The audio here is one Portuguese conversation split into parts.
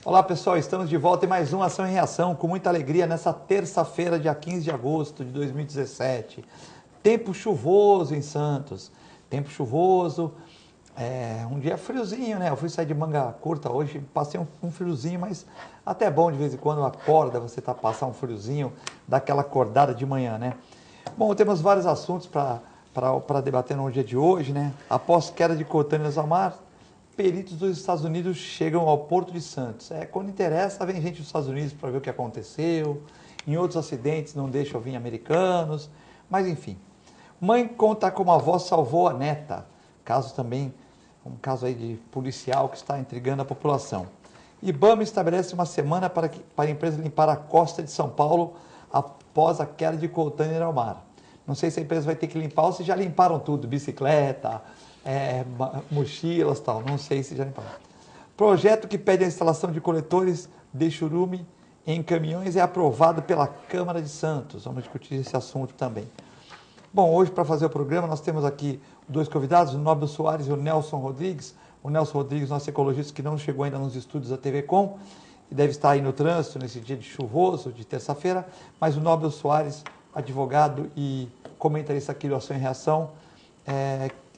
Olá pessoal, estamos de volta em mais uma Ação e Reação com muita alegria nessa terça-feira, dia 15 de agosto de 2017. Tempo chuvoso em Santos, tempo chuvoso, um dia friozinho, né? Eu fui sair de manga curta hoje, passei um friozinho, mas até bom de vez em quando acorda, você passar um friozinho, dá aquela acordada de manhã, né? Bom, temos vários assuntos para debater no dia de hoje, né? Após queda de contêineres ao mar, peritos dos Estados Unidos chegam ao Porto de Santos. Quando interessa, vem gente dos Estados Unidos para ver o que aconteceu. Em outros acidentes não deixam vir americanos. Mas enfim. Mãe conta como a avó salvou a neta. Um caso aí de policial que está intrigando a população. IBAMA estabelece uma semana para a empresa limpar a costa de São Paulo após a queda de contêiner ao mar. Não sei se a empresa vai ter que limpar ou se já limparam tudo, bicicleta, mochilas e tal, não sei se já limparam. Projeto que pede a instalação de coletores de churume em caminhões é aprovado pela Câmara de Santos. Vamos discutir esse assunto também. Bom, hoje para fazer o programa nós temos aqui dois convidados, o Nobel Soares e o Nelson Rodrigues. O Nelson Rodrigues, nosso ecologista que não chegou ainda nos estúdios da TV Com, e deve estar aí no trânsito nesse dia de chuvoso, de terça-feira, mas o Nobel Soares, advogado e comentarista aqui do Ação e Reação,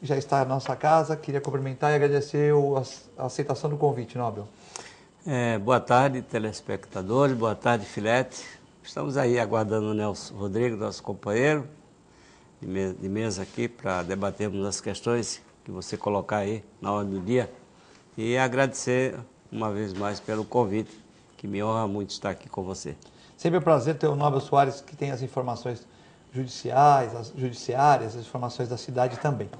já está na nossa casa. Queria cumprimentar e agradecer a aceitação do convite, Nobel. Boa tarde, telespectadores, boa tarde, Filete. Estamos aí aguardando o Nelson Rodrigues, nosso companheiro de mesa aqui, para debatermos as questões que você colocar aí na hora do dia. E agradecer uma vez mais pelo convite, que me honra muito estar aqui com você. Sempre um prazer ter o Nobel Soares, que tem as informações judiciárias, as informações da cidade também.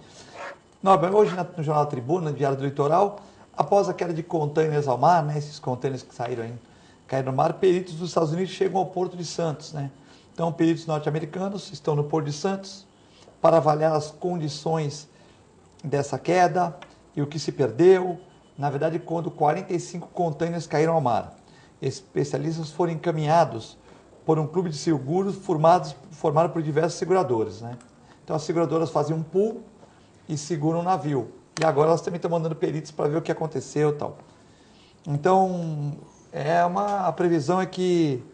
Nobel, hoje no Jornal Tribuna, no Diário do Litoral, após a queda de contêineres ao mar, né, esses contêineres que caíram no mar, peritos dos Estados Unidos chegam ao Porto de Santos, né? Então, peritos norte-americanos estão no Porto de Santos para avaliar as condições dessa queda e o que se perdeu. Na verdade, quando 45 contêineres caíram ao mar, especialistas foram encaminhados por um clube de seguros formado por diversas seguradoras, né? Então, as seguradoras fazem um pool e seguram o navio. E agora elas também estão mandando peritos para ver o que aconteceu e tal. Então, a previsão é que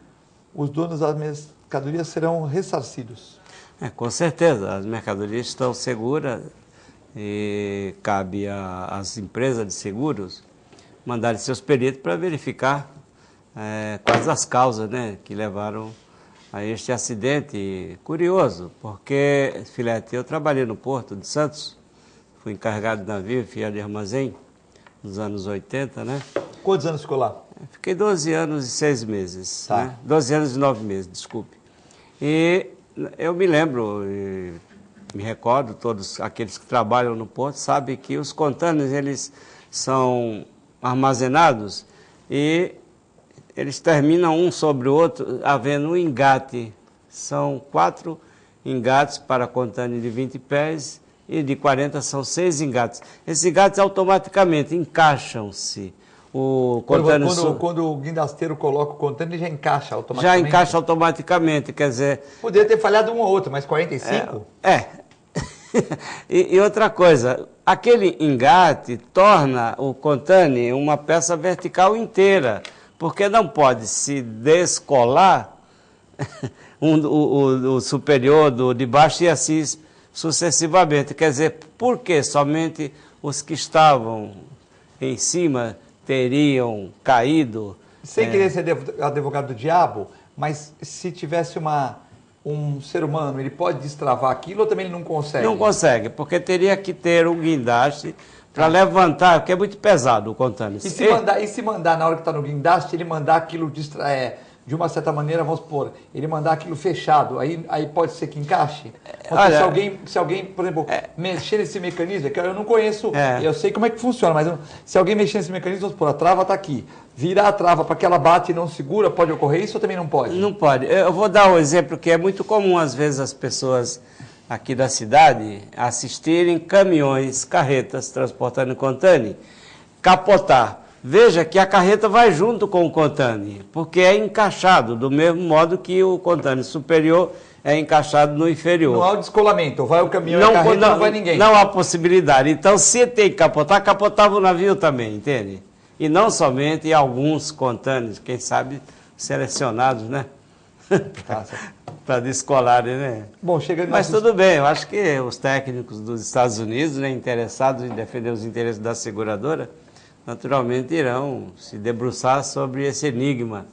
os donos das mercadorias serão ressarcidos. Com certeza, as mercadorias estão seguras e cabe às empresas de seguros mandarem seus peritos para verificar quais as causas, né, que levaram a este acidente curioso. Porque, Filete, eu trabalhei no Porto de Santos, fui encarregado de navio, fiel de armazém, nos anos 80, né? Quantos anos ficou lá? Fiquei 12 anos e 6 meses, tá, né? 12 anos e 9 meses, desculpe. E eu me lembro, me recordo, todos aqueles que trabalham no porto sabem que os contêineres, eles são armazenados e eles terminam um sobre o outro, havendo um engate. São 4 engates para contêiner de 20 pés e de 40 são 6 engates. Esses engates automaticamente encaixam-se. Quando o guindasteiro coloca o contêiner, já encaixa automaticamente? Já encaixa automaticamente, quer dizer... Poderia ter falhado um ou outro, mas 45? E outra coisa, aquele engate torna o contêiner uma peça vertical inteira, porque não pode se descolar o superior do de baixo e assim sucessivamente. Quer dizer, por que somente os que estavam em cima teriam caído? Sem querer ser advogado do diabo, mas se tivesse um ser humano, ele pode destravar aquilo ou também ele não consegue? Não consegue, porque teria que ter um guindaste para levantar, porque é muito pesado o contêiner. E se mandar na hora que está no guindaste, ele mandar aquilo de uma certa maneira, vamos supor, ele mandar aquilo fechado, aí pode ser que encaixe? Olha, se alguém, por exemplo, mexer nesse mecanismo, que eu não conheço, eu sei como é que funciona, mas se alguém mexer nesse mecanismo, vamos supor, a trava está aqui, virar a trava para que ela bate e não segura, pode ocorrer isso ou também não pode? Não pode. Eu vou dar um exemplo que é muito comum, às vezes, as pessoas aqui da cidade assistirem caminhões, carretas transportando contêiner, capotar. Veja que a carreta vai junto com o contêiner, porque é encaixado, do mesmo modo que o contêiner superior é encaixado no inferior. Não há o descolamento, vai o caminhão e a carreta, não vai ninguém. Não há possibilidade. Então, se tem que capotar, capotava o navio também, entende? E não somente alguns contâneos, quem sabe selecionados, né? Para descolarem, né? Bom, chegando Mas tudo bem, eu acho que os técnicos dos Estados Unidos, né, interessados em defender os interesses da seguradora, naturalmente irão se debruçar sobre esse enigma.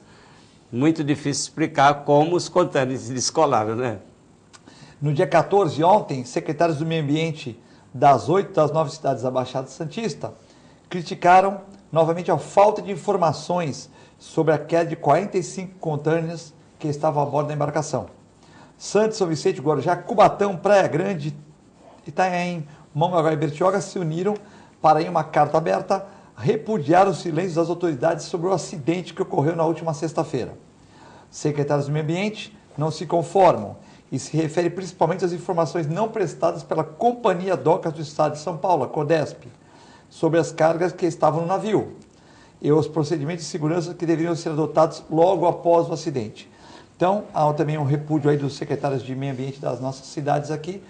Muito difícil explicar como os contâneos se descolaram, né? No dia 14, ontem, secretários do Meio Ambiente das 8 das 9 cidades da Baixada Santista criticaram novamente a falta de informações sobre a queda de 45 contâneos que estavam a bordo da embarcação. Santos, São Vicente, Guarujá, Cubatão, Praia Grande, Itanhaém, Mongaguá e Bertioga se uniram para, em uma carta aberta, repudiar o silêncio das autoridades sobre o acidente que ocorreu na última sexta-feira. Secretários do Meio Ambiente não se conformam e se refere principalmente às informações não prestadas pela Companhia Docas do Estado de São Paulo, a CODESP, sobre as cargas que estavam no navio e os procedimentos de segurança que deveriam ser adotados logo após o acidente. Então, há também um repúdio aí dos secretários de Meio Ambiente das nossas cidades aqui,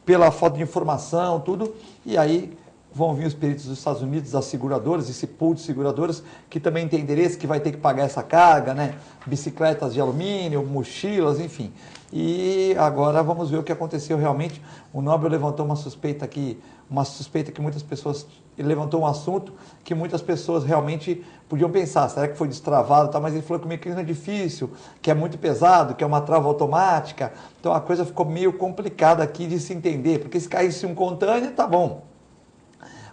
pela falta de informação, tudo, e aí vão vir os peritos dos Estados Unidos, das seguradoras, esse pool de seguradoras, que também tem interesse que vai ter que pagar essa carga, né? Bicicletas de alumínio, mochilas, enfim. E agora vamos ver o que aconteceu realmente. O Nobel levantou uma suspeita que muitas pessoas, ele levantou um assunto que muitas pessoas realmente podiam pensar, será que foi destravado, tá? Mas ele falou que o mecanismo é difícil, que é muito pesado, que é uma trava automática, então a coisa ficou meio complicada aqui de se entender, porque se caísse um contâiner, tá bom,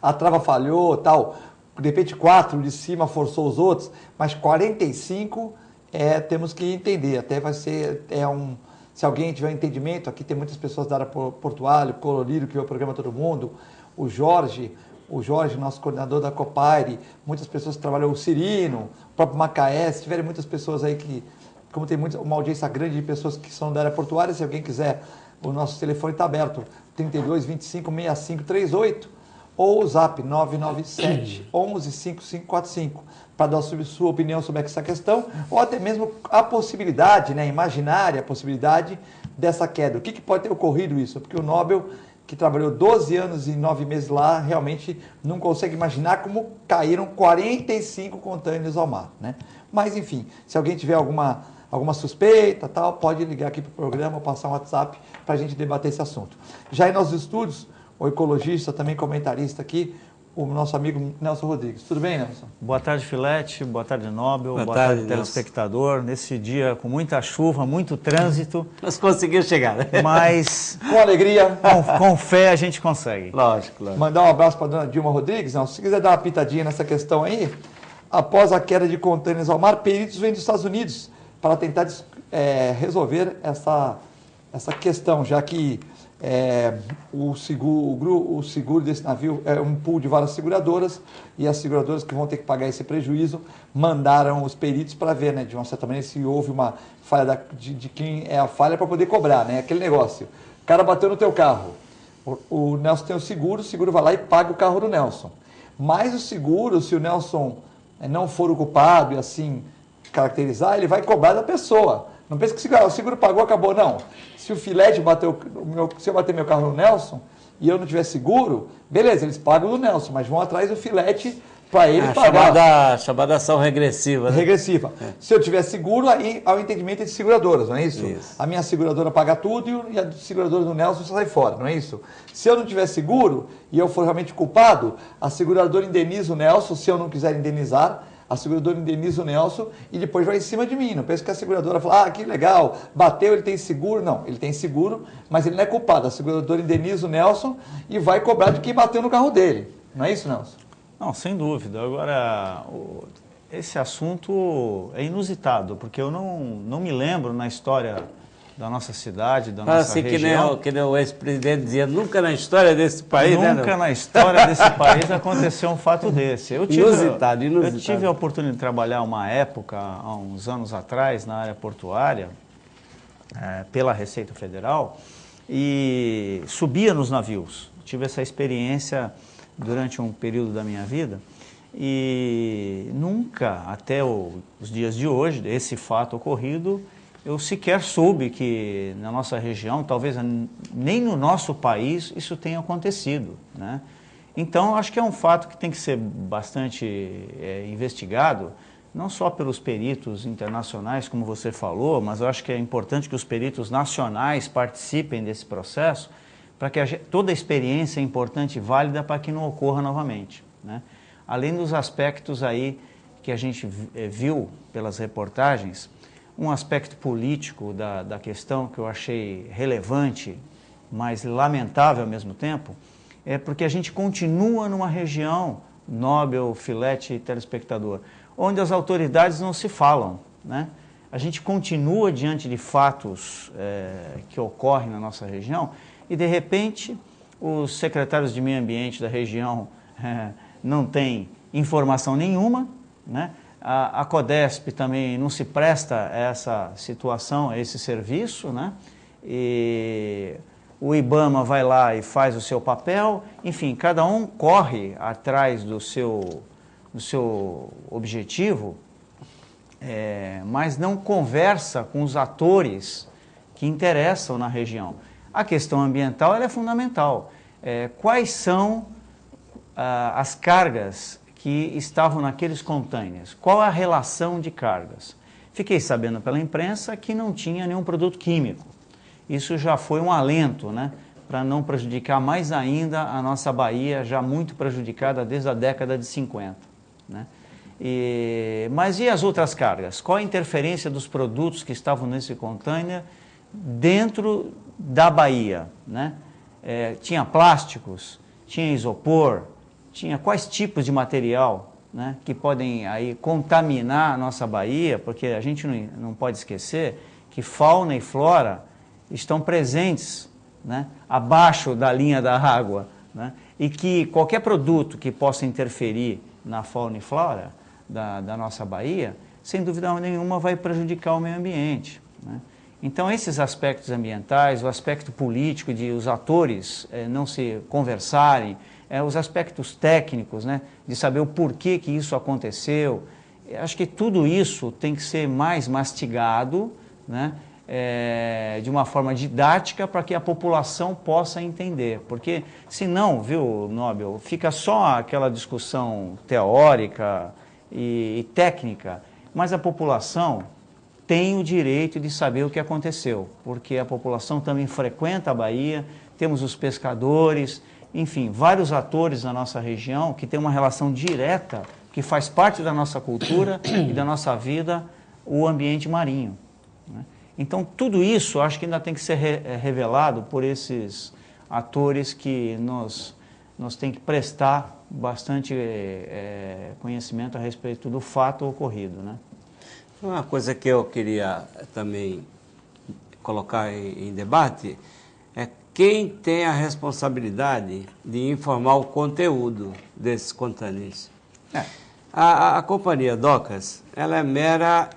a trava falhou, tal, de repente 4 de cima forçou os outros, mas 45 temos que entender, até vai ser, se alguém tiver entendimento, aqui tem muitas pessoas da área portuária, o Colorido, que é o programa Todo Mundo, o Jorge, nosso coordenador da Copaire, muitas pessoas que trabalham, o Cirino, o próprio Macaé, se tiverem muitas pessoas aí que, como tem uma audiência grande de pessoas que são da área portuária, se alguém quiser, o nosso telefone está aberto, 32 25 65 38, ou o zap 997 11 5545, para dar sua opinião sobre essa questão, ou até mesmo a possibilidade, né, imaginária a possibilidade dessa queda. O que pode ter ocorrido isso? Porque o Nobel, que trabalhou 12 anos e 9 meses lá, realmente não consegue imaginar como caíram 45 contêineres ao mar, né? Mas, enfim, se alguém tiver alguma suspeita, tal, pode ligar aqui para o programa ou passar um WhatsApp para a gente debater esse assunto. Já em nossos estúdios, o ecologista, também comentarista aqui, o nosso amigo Nelson Rodrigues. Tudo bem, Nelson? Boa tarde, Filete. Boa tarde, Nobel. Boa tarde, telespectador. Nesse dia com muita chuva, muito trânsito. Nós conseguimos chegar, né? Mas com alegria. Com fé a gente consegue. Lógico. Mandar um abraço para a dona Dilma Rodrigues. Nelson, se quiser dar uma pitadinha nessa questão aí, após a queda de contêineres ao mar, peritos vêm dos Estados Unidos para tentar resolver essa questão, já que o seguro desse navio é um pool de várias seguradoras, e as seguradoras que vão ter que pagar esse prejuízo mandaram os peritos para ver, né, de uma certa maneira, se houve uma falha de quem é a falha, para poder cobrar, né? Aquele negócio, o cara bateu no teu carro, o Nelson tem o seguro vai lá e paga o carro do Nelson, mas o seguro, se o Nelson não for o culpado e assim caracterizar, ele vai cobrar da pessoa. Não pense que o seguro pagou, acabou, não. Se o Filete se eu bater meu carro no Nelson e eu não tiver seguro, beleza, eles pagam do Nelson, mas vão atrás do Filete para ele pagar. Chamada ação regressiva. Né? Regressiva. Se eu tiver seguro, aí há o entendimento de seguradoras, não é isso? A minha seguradora paga tudo e a seguradora do Nelson sai fora, não é isso? Se eu não tiver seguro e eu for realmente culpado, a seguradora indeniza o Nelson, se eu não quiser indenizar, a seguradora indeniza o Nelson e depois vai em cima de mim. Não penso que a seguradora fala, que legal, bateu, ele tem seguro. Não, ele tem seguro, mas ele não é culpado. A seguradora indeniza o Nelson e vai cobrar de quem bateu no carro dele. Não é isso, Nelson? Não, sem dúvida. Agora, esse assunto é inusitado, porque eu não me lembro na história da nossa cidade, da nossa região. Que nem o ex-presidente dizia, nunca na história desse país, Nunca na história desse país aconteceu um fato desse. Inusitado. Eu tive a oportunidade de trabalhar uma época, há uns anos atrás, na área portuária, pela Receita Federal, e subia nos navios. Tive essa experiência durante um período da minha vida, e nunca, até os dias de hoje, esse fato ocorrido, eu sequer soube que na nossa região, talvez nem no nosso país, isso tenha acontecido, né? Então, acho que é um fato que tem que ser bastante investigado, não só pelos peritos internacionais, como você falou, mas eu acho que é importante que os peritos nacionais participem desse processo, para que toda a experiência é importante e válida para que não ocorra novamente, né? Além dos aspectos aí que a gente viu pelas reportagens, um aspecto político da questão que eu achei relevante, mas lamentável ao mesmo tempo, é porque a gente continua numa região, Nobel, Filete e telespectador, onde as autoridades não se falam, né? A gente continua diante de fatos que ocorrem na nossa região e, de repente, os secretários de meio ambiente da região não têm informação nenhuma, né? A Codesp também não se presta a essa situação, a esse serviço, né? E o IBAMA vai lá e faz o seu papel, enfim, cada um corre atrás do seu objetivo, mas não conversa com os atores que interessam na região. A questão ambiental ela é fundamental. Quais são as cargas que estavam naqueles containers? Qual a relação de cargas? Fiquei sabendo pela imprensa que não tinha nenhum produto químico. Isso já foi um alento, né, para não prejudicar mais ainda a nossa Bahia, já muito prejudicada desde a década de 50. Né? Mas e as outras cargas? Qual a interferência dos produtos que estavam nesse container dentro da Bahia? Né? Tinha plásticos, tinha isopor, tinha quais tipos de material, né, que podem aí contaminar a nossa Bahia, porque a gente não pode esquecer que fauna e flora estão presentes, né, abaixo da linha da água, né, e que qualquer produto que possa interferir na fauna e flora da nossa Bahia, sem dúvida nenhuma vai prejudicar o meio ambiente, né? Então esses aspectos ambientais, o aspecto político de os atores não se conversarem, os aspectos técnicos, né, de saber o porquê que isso aconteceu, acho que tudo isso tem que ser mais mastigado, né, de uma forma didática para que a população possa entender, porque senão, viu, Nobel, fica só aquela discussão teórica e técnica, mas a população tem o direito de saber o que aconteceu, porque a população também frequenta a Bahia, temos os pescadores, enfim, vários atores na nossa região que têm uma relação direta, que faz parte da nossa cultura e da nossa vida, o ambiente marinho, né? Então, tudo isso acho que ainda tem que ser revelado por esses atores que nos tem que prestar bastante conhecimento a respeito do fato ocorrido, né? Uma coisa que eu queria também colocar em debate é quem tem a responsabilidade de informar o conteúdo desses containers. A companhia Docas, ela é mera...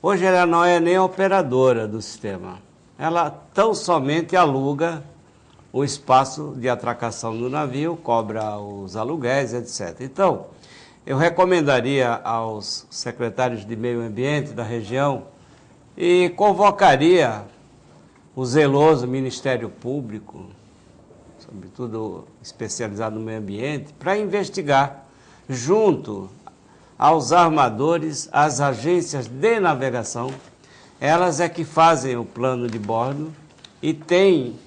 Hoje ela não é nem operadora do sistema. Ela tão somente aluga o espaço de atracação do navio, cobra os aluguéis, etc. Então, eu recomendaria aos secretários de meio ambiente da região e convocaria o zeloso Ministério Público, sobretudo especializado no meio ambiente, para investigar junto aos armadores, às agências de navegação. Elas é que fazem o plano de bordo e têm,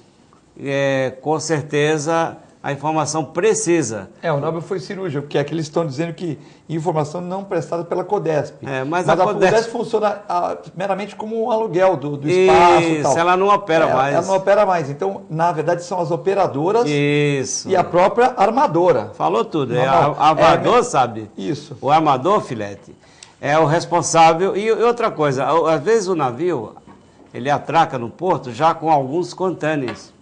com certeza, a informação precisa. O Nobel foi cirúrgico, porque aqui eles estão dizendo que informação não prestada pela Codesp. Mas a Codesp funciona meramente como um aluguel do espaço e tal. Ela não opera mais. Ela não opera mais. Então, na verdade, são as operadoras e a própria armadora. Falou tudo. O armador, sabe? Isso. O armador, Filete, é o responsável. E outra coisa, às vezes o navio, ele atraca no porto já com alguns contêineres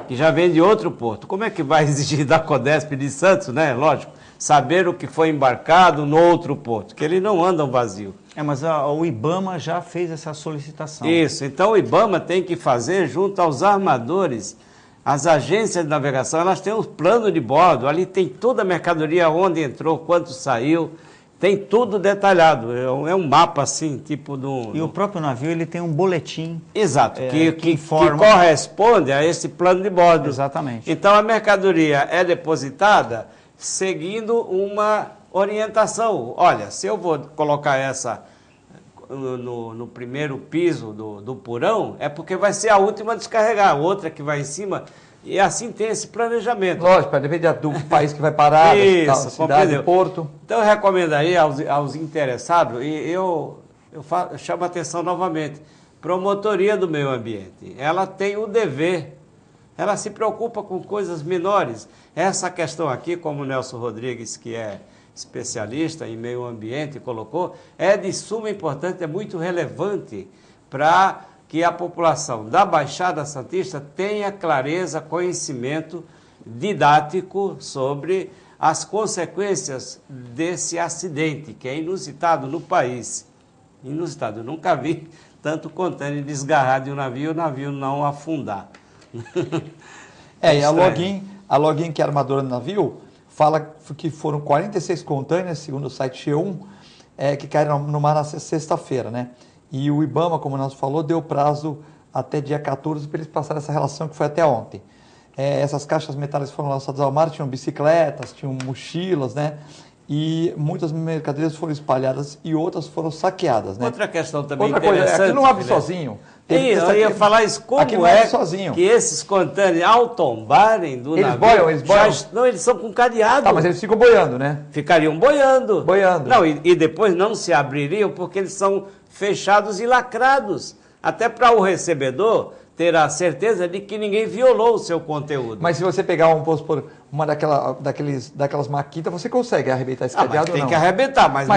que já vem de outro porto. Como é que vai exigir da Codesp de Santos, né? Lógico, saber o que foi embarcado no outro porto, que eles não andam vazio. Mas o IBAMA já fez essa solicitação. Isso, então o IBAMA tem que fazer junto aos armadores, as agências de navegação, elas têm um plano de bordo, ali tem toda a mercadoria, onde entrou, quanto saiu, tem tudo detalhado, é um mapa assim, tipo do... E o próprio navio, ele tem um boletim. Exato, que informa... corresponde a esse plano de bordo. Exatamente. Então a mercadoria é depositada seguindo uma orientação. Olha, se eu vou colocar essa no primeiro piso do porão, é porque vai ser a última a descarregar, a outra que vai em cima, e assim tem esse planejamento. Lógico, depende do país que vai parar, da cidade, do porto. Então eu recomendaria aos interessados, e eu chamo a atenção novamente, promotoria do meio ambiente, ela tem o dever, ela se preocupa com coisas menores. Essa questão aqui, como o Nelson Rodrigues, que é especialista em meio ambiente, colocou, é de suma importância, é muito relevante para que a população da Baixada Santista tenha clareza, conhecimento didático sobre as consequências desse acidente, que é inusitado no país. Inusitado, eu nunca vi tanto contêiner desgarrar de um navio e o navio não afundar. E a Login, que é armadora do navio, fala que foram 46 contêineres, segundo o site G1, que caíram no mar na sexta-feira, né? E o IBAMA, como o Nelson falou, deu prazo até dia 14 para eles passarem essa relação que foi até ontem. Essas caixas metálicas foram lançadas ao mar, tinham bicicletas, tinham mochilas, né? E muitas mercadorias foram espalhadas e outras foram saqueadas, né? Outra questão também Outra coisa, interessante... aqui não abre sozinho. Eu ia falar isso, como que esses contêineres, ao tombarem do navio... Eles boiam? Não, eles são com cadeado. Tá, mas eles ficam boiando, né? Ficariam boiando. Boiando. Não, e depois não se abririam porque eles são fechados e lacrados. Até para o recebedor ter a certeza de que ninguém violou o seu conteúdo. Mas se você pegar uma daquelas maquitas, você consegue arrebentar esse cadeado ou não? Tem que arrebentar, mas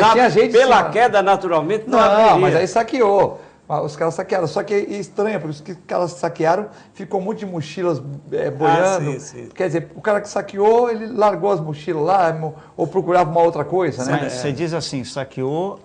pela queda naturalmente não abriria. Não, mas aí saqueou. Os caras saquearam, só que é estranho, por isso que os caras saquearam, ficou um monte de mochilas boiando. Sim. Quer dizer, o cara que saqueou, ele largou as mochilas lá, ou procurava uma outra coisa, né? Você diz assim, saqueou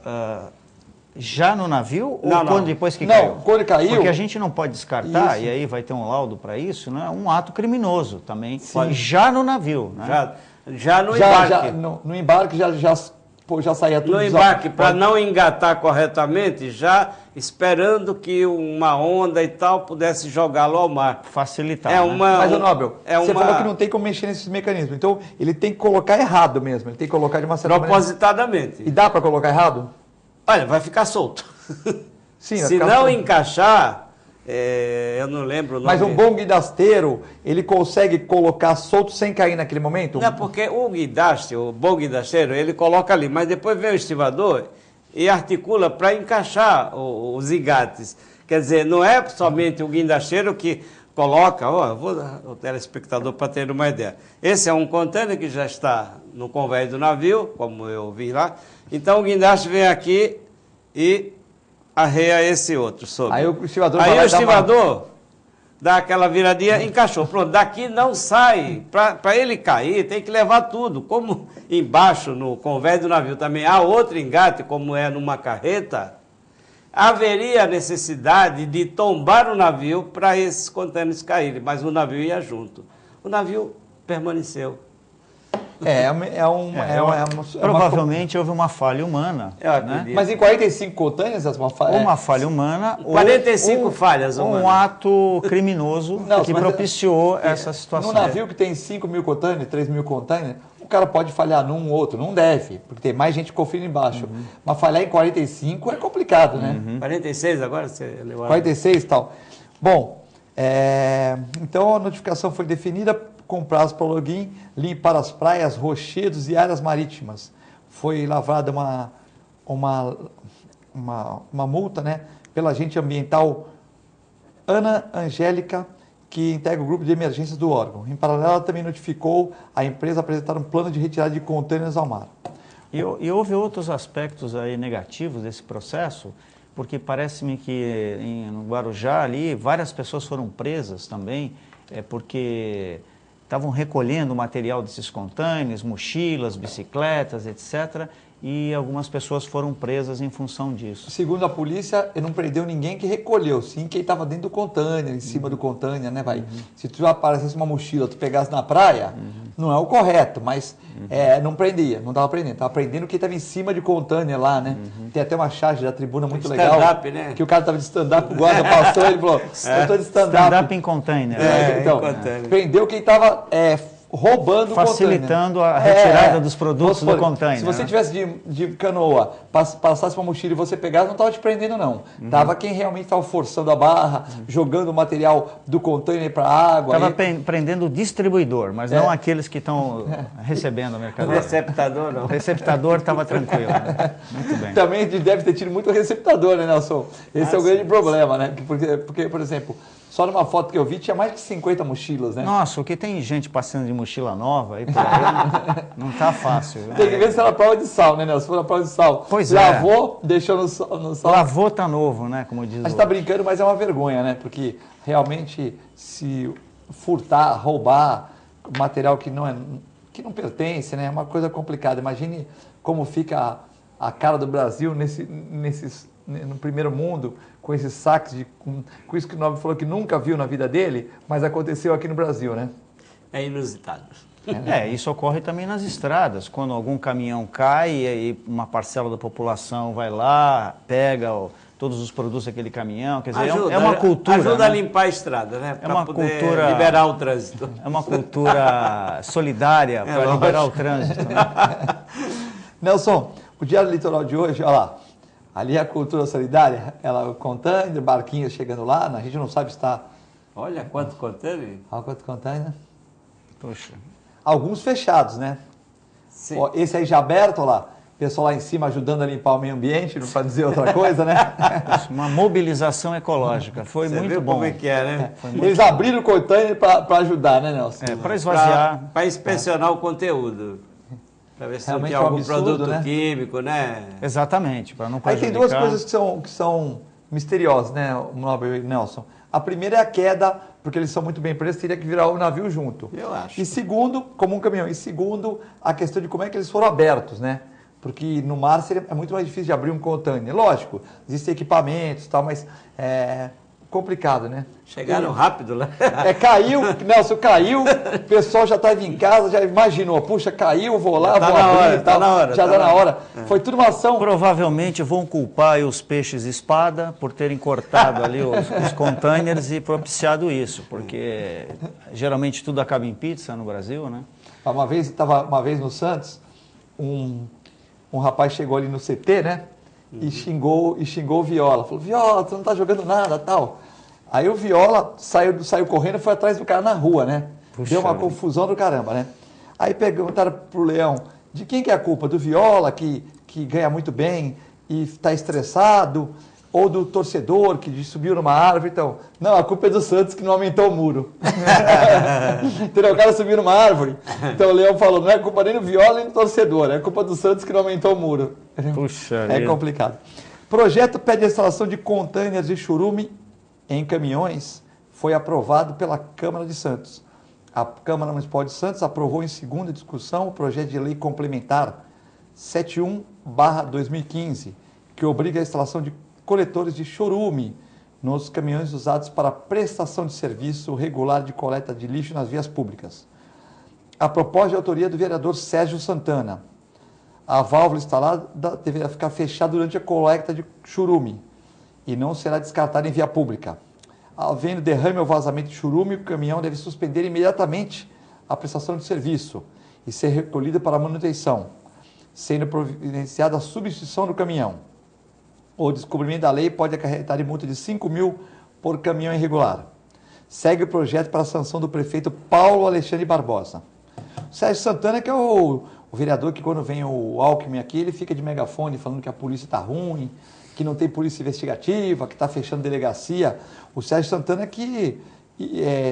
já no navio ou depois que caiu? Não, quando caiu... Porque a gente não pode descartar, e aí vai ter um laudo para isso, né? Um ato criminoso também, já no navio. Né? Já no embarque. No embarque já saía tudo. No embarque, para não engatar corretamente, já esperando que uma onda e tal pudesse jogá-lo ao mar. Facilitar, Mas, Nobel, você falou que não tem como mexer nesses mecanismos. Então, ele tem que colocar errado mesmo. Ele tem que colocar de uma certa propositadamente. maneira. E dá para colocar errado? Olha, vai ficar solto. Sim, se não encaixar, eu não lembro o nome. Mas um bom guidasteiro, ele consegue colocar solto sem cair naquele momento? Não, porque o bom guidasteiro, ele coloca ali, mas depois vem o estivador e articula para encaixar os engates. Quer dizer, não é somente o guindasteiro que coloca, vou dar o telespectador para ter uma ideia. Esse é um contêiner que já está no convés do navio, como eu vi lá. Então o guindaste vem aqui e arreia esse outro sobre. Aí o estivador dá aquela viradinha, encaixou. Pronto, daqui não sai. Para ele cair, tem que levar tudo. Como embaixo, no convés do navio, também há outro engate, como é numa carreta, haveria a necessidade de tombar o navio para esses contêineres caírem, mas o navio ia junto. O navio permaneceu. Provavelmente houve uma falha humana. Né? Mas em 45 contêineres, uma falha humana. 45 falhas humanas. Um ato criminoso que propiciou essa situação. No navio que tem 5 mil contêineres, 3 mil contêineres, o cara pode falhar num ou outro. Não deve, porque tem mais gente conferindo embaixo. Mas falhar em 45 é complicado, né? 46 agora? Você levou 46 e tal. Bom, então a notificação foi definida com prazo para o login, limpar as praias, rochedos e áreas marítimas. Foi lavrada uma multa, né, pela agente ambiental Ana Angélica, que integra o grupo de emergências do órgão. Em paralelo, ela também notificou a empresa a apresentar um plano de retirada de contêineres ao mar. E houve outros aspectos aí negativos desse processo, porque parece-me que no Guarujá ali várias pessoas foram presas também, porque estavam recolhendo o material desses contêineres, mochilas, bicicletas, etc., e algumas pessoas foram presas em função disso. Segundo a polícia, não prendeu ninguém que recolheu, sim quem estava dentro do contêiner, em cima do contêiner, né, vai? Se tu aparecesse uma mochila, tu pegasse na praia, não é o correto, mas não prendia, não estava prendendo. Estava prendendo quem estava em cima de contêiner lá, né? Tem até uma charge da tribuna muito legal. Stand-up, né? Que o cara estava de stand-up, o guarda passou e falou, eu estou de stand-up. Stand-up em contêiner. Então, prendeu quem estava roubando o facilitando container. a retirada dos produtos do container. Se você tivesse de canoa, passasse uma mochila e você pegasse, não estava te prendendo, não. Tava quem realmente estava forçando a barra, jogando o material do container para a água. Estava prendendo o distribuidor, mas não aqueles que estão recebendo a O mercadoria. receptador não. O receptador estava tranquilo. Né? Muito bem. Também deve ter tido muito receptador, né, Nelson? Esse é o grande problema, né? Porque, por exemplo, só numa foto que eu vi tinha mais de 50 mochilas, né? Nossa, o que tem gente passando de mochila nova aí por aí não tá fácil. Né? Tem que ver se era prova de sal, né, Nelson? Se for na prova de sal, Pois lavou, deixou no sal. Lavou tá novo, né? Como diz A gente está brincando, mas é uma vergonha, né? Porque realmente se furtar, roubar material que não pertence, né? É uma coisa complicada. Imagine como fica a cara do Brasil no primeiro mundo, com esses saques, com isso que o Nobre falou que nunca viu na vida dele, mas aconteceu aqui no Brasil, né? É inusitado. Isso ocorre também nas estradas, quando algum caminhão cai e uma parcela da população vai lá, pega todos os produtos daquele caminhão, quer dizer, é uma cultura. Ajuda a né? limpar a estrada, né? É uma poder cultura, liberar o trânsito. É uma cultura solidária para liberar o trânsito. Né? Nelson, o Diário Litoral de hoje, olha lá, ali é a cultura solidária, ela container, barquinhos chegando lá, a gente não sabe se está... Olha quanto container. Olha quanto container. Poxa. Alguns fechados, né? Sim. Ó, esse aí já aberto, olha lá, pessoal lá em cima ajudando a limpar o meio ambiente, não para dizer outra coisa, né? Uma mobilização ecológica, foi Você muito viu bom. como é que é, né? Eles abriram o container para ajudar, né, Nelson? Para esvaziar. Para inspecionar o conteúdo. Para ver se não Realmente tem é um algum absurdo, produto né? químico, né? Exatamente, para não Aí prejudicar. tem duas coisas que são misteriosas, né, Nobre e Nelson? A primeira é a queda, porque eles são muito bem presos, teria que virar o navio junto. Eu acho. E segundo, como um caminhão. E segundo, a questão de como é que eles foram abertos, né? Porque no mar é muito mais difícil de abrir um container. Lógico, existem equipamentos e tal, mas é complicado, né? Chegaram rápido lá. Caiu, Nelson, caiu, o pessoal já estava em casa, já imaginou, puxa, caiu, vou lá, Tá vou na abrir hora, e tal. tá na hora, já tá dá na na hora. hora. Foi tudo uma ação. Provavelmente vão culpar aí os peixes espada por terem cortado ali os containers e propiciado isso, porque geralmente tudo acaba em pizza no Brasil, né? Uma vez, estava uma vez no Santos, um rapaz chegou ali no CT, né? E xingou o Viola. Falou, Viola, tu não tá jogando nada, tal. Aí o Viola saiu correndo e foi atrás do cara na rua, né? Puxa, deu uma confusão do caramba, né? Aí perguntaram pro Leão, de quem que é a culpa? Do Viola, que ganha muito bem e está estressado? Ou do torcedor, que subiu numa árvore? Então, não, a culpa é do Santos, que não aumentou o muro. Entendeu? O cara subiu numa árvore. Então o Leão falou, não é culpa nem do Viola nem do torcedor, é culpa do Santos que não aumentou o muro. Puxa É vida. complicado. Projeto pede a instalação de containers de churume em caminhões foi aprovado pela Câmara de Santos. A Câmara Municipal de Santos aprovou em segunda discussão o projeto de lei complementar 71/2015, que obriga a instalação de coletores de chorume nos caminhões usados para prestação de serviço regular de coleta de lixo nas vias públicas. A proposta de autoria do vereador Sérgio Santana. A válvula instalada deverá ficar fechada durante a coleta de chorume e não será descartada em via pública. Havendo derrame ou vazamento de chorume, o caminhão deve suspender imediatamente a prestação de serviço e ser recolhido para manutenção, sendo providenciada a substituição do caminhão. O descumprimento da lei pode acarretar em multa de 5 mil por caminhão irregular. Segue o projeto para a sanção do prefeito Paulo Alexandre Barbosa. O Sérgio Santana, que é o vereador que quando vem o Alckmin aqui, ele fica de megafone falando que a polícia está ruim, que não tem polícia investigativa, que está fechando delegacia. O Sérgio Santana que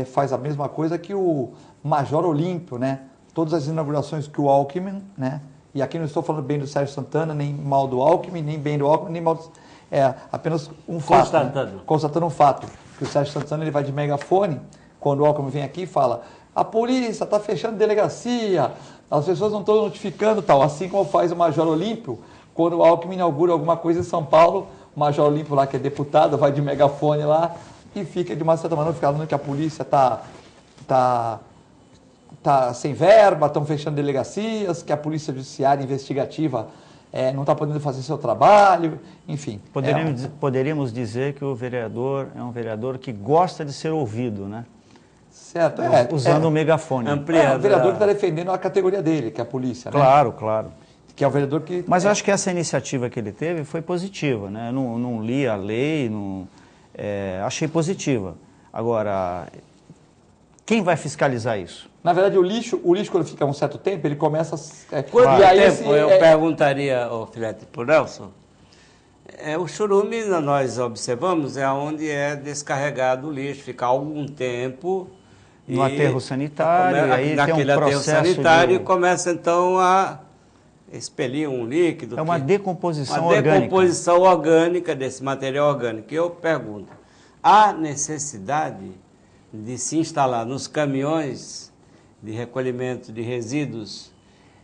faz a mesma coisa que o Major Olímpio, né? Todas as inaugurações que o Alckmin, né? E aqui não estou falando bem do Sérgio Santana, nem mal do Alckmin, nem bem do Alckmin, nem mal do... É apenas um fato. Constatando. Né? Constatando um fato. Que o Sérgio Santana ele vai de megafone, quando o Alckmin vem aqui e fala, a polícia está fechando delegacia, as pessoas não estão notificando tal. Assim como faz o Major Olímpio, quando o Alckmin inaugura alguma coisa em São Paulo, o Major Olímpio lá, que é deputado, vai de megafone lá e fica de uma certa maneira falando que a polícia está sem verba, estão fechando delegacias, que a polícia judiciária investigativa não está podendo fazer seu trabalho, enfim. Poderíamos dizer que o vereador é um vereador que gosta de ser ouvido, né? Certo, usando o megafone. O vereador que está defendendo a categoria dele, que é a polícia, né? Claro, claro. Que é o vereador que... Mas eu acho que essa iniciativa que ele teve foi positiva, né? Não li a lei, achei positiva. Agora, quem vai fiscalizar isso? Na verdade, o lixo quando fica um certo tempo, ele começa a... Quanto tempo eu perguntaria, Filete, para o Nelson? O churume, nós observamos, é onde é descarregado o lixo, fica algum tempo... No aterro sanitário, aí tem um processo sanitário e começa então a expelir um líquido. É uma decomposição orgânica. Uma decomposição orgânica. orgânica desse material orgânico. E eu pergunto, há necessidade de se instalar nos caminhões de recolhimento de resíduos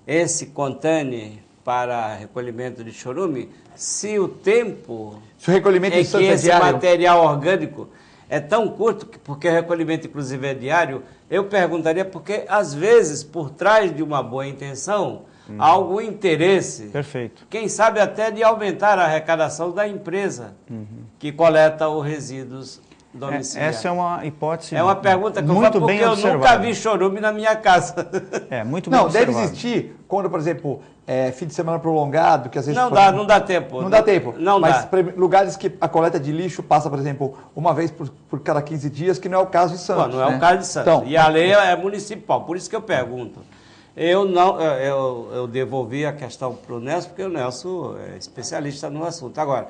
esse container para recolhimento de chorume, se o tempo se o recolhimento em que esse material orgânico é tão curto, porque o recolhimento inclusive é diário, eu perguntaria porque às vezes por trás de uma boa intenção há algum interesse, perfeito, quem sabe até de aumentar a arrecadação da empresa que coleta os resíduos domiciliares. Essa é uma hipótese. É uma pergunta que eu faço porque eu nunca vi chorume na minha casa. Muito bem observado. Deve existir quando, por exemplo, fim de semana prolongado, que às vezes... Não dá tempo. Não dá tempo. Mas lugares que a coleta de lixo passa, por exemplo, uma vez por cada 15 dias, que não é o caso de Santos. Não é o caso de Santos. Então, e a lei é municipal, por isso que eu pergunto. Eu devolvi a questão para o Nelson, porque o Nelson é especialista no assunto. Agora,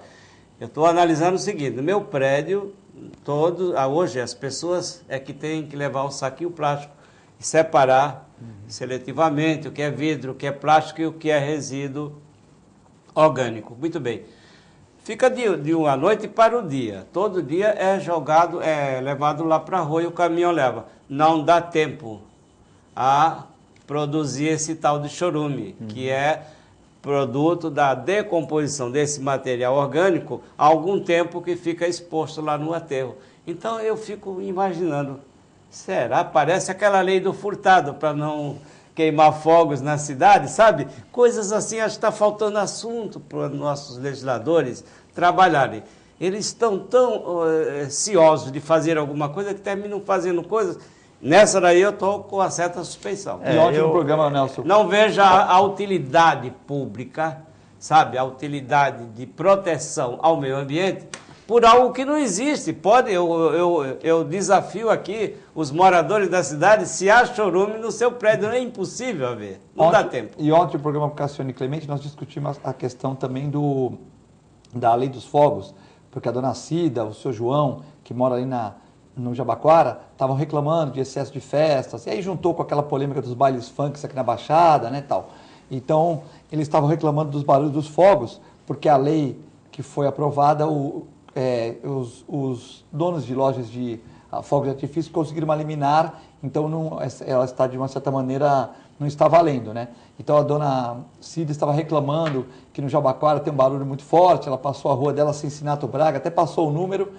eu estou analisando o seguinte, no meu prédio, hoje as pessoas é que têm que levar o saquinho plástico e separar seletivamente o que é vidro, o que é plástico e o que é resíduo orgânico. Muito bem. Fica de uma noite para o dia. Todo dia é jogado, é levado lá para a rua e o caminhão leva. Não dá tempo a produzir esse tal de chorume, que é produto da decomposição desse material orgânico há algum tempo que fica exposto lá no aterro. Então eu fico imaginando, será? Parece aquela lei do furtado para não queimar fogos na cidade, sabe? Coisas assim, acho que está faltando assunto para os nossos legisladores trabalharem. Eles estão tão ansiosos de fazer alguma coisa que terminam fazendo coisas. Nessa daí eu estou com uma certa suspeição. E ontem no programa, Nelson... Não vejo a utilidade pública, sabe? A utilidade de proteção ao meio ambiente por algo que não existe. Eu desafio aqui os moradores da cidade, se há chorume no seu prédio, não é impossível haver. Não dá tempo. E ontem no programa com Cassiane Clemente nós discutimos a questão também da lei dos fogos, porque a dona Cida, o seu João, que mora ali no Jabaquara, estavam reclamando de excesso de festas, e aí juntou com aquela polêmica dos bailes funks aqui na Baixada, né, tal. Então, eles estavam reclamando dos barulhos dos fogos, porque a lei que foi aprovada, os donos de lojas de fogos de artifício conseguiram uma liminar, então ela está, de uma certa maneira, não está valendo, né? Então, a dona Cida estava reclamando que no Jabaquara tem um barulho muito forte, ela passou a rua dela, Cincinato Braga, até passou o número,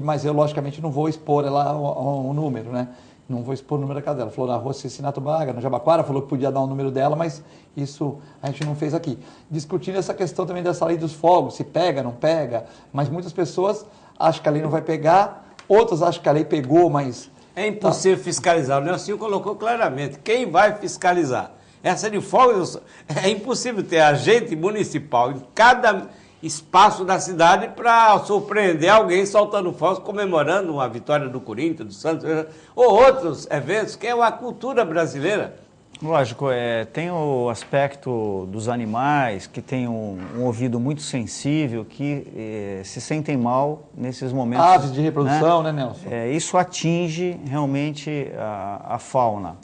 mas eu, logicamente, não vou expor ela o número, né? Não vou expor o número da casa dela. Falou na rua Cincinato Braga, no Jabaquara, falou que podia dar o número dela, mas isso a gente não fez aqui. Discutindo essa questão também dessa lei dos fogos, se pega, não pega, mas muitas pessoas acham que a lei não vai pegar, outras acham que a lei pegou, mas... É impossível fiscalizar. O Nelson colocou claramente. Quem vai fiscalizar? Essa de fogos, é impossível ter agente municipal em cada espaço da cidade para surpreender alguém soltando fogos, comemorando uma vitória do Corinthians, do Santos, ou outros eventos, que é uma cultura brasileira. Lógico, tem o aspecto dos animais, que tem um ouvido muito sensível, que se sentem mal nesses momentos. Aves de reprodução, né Nelson? Isso atinge realmente a fauna.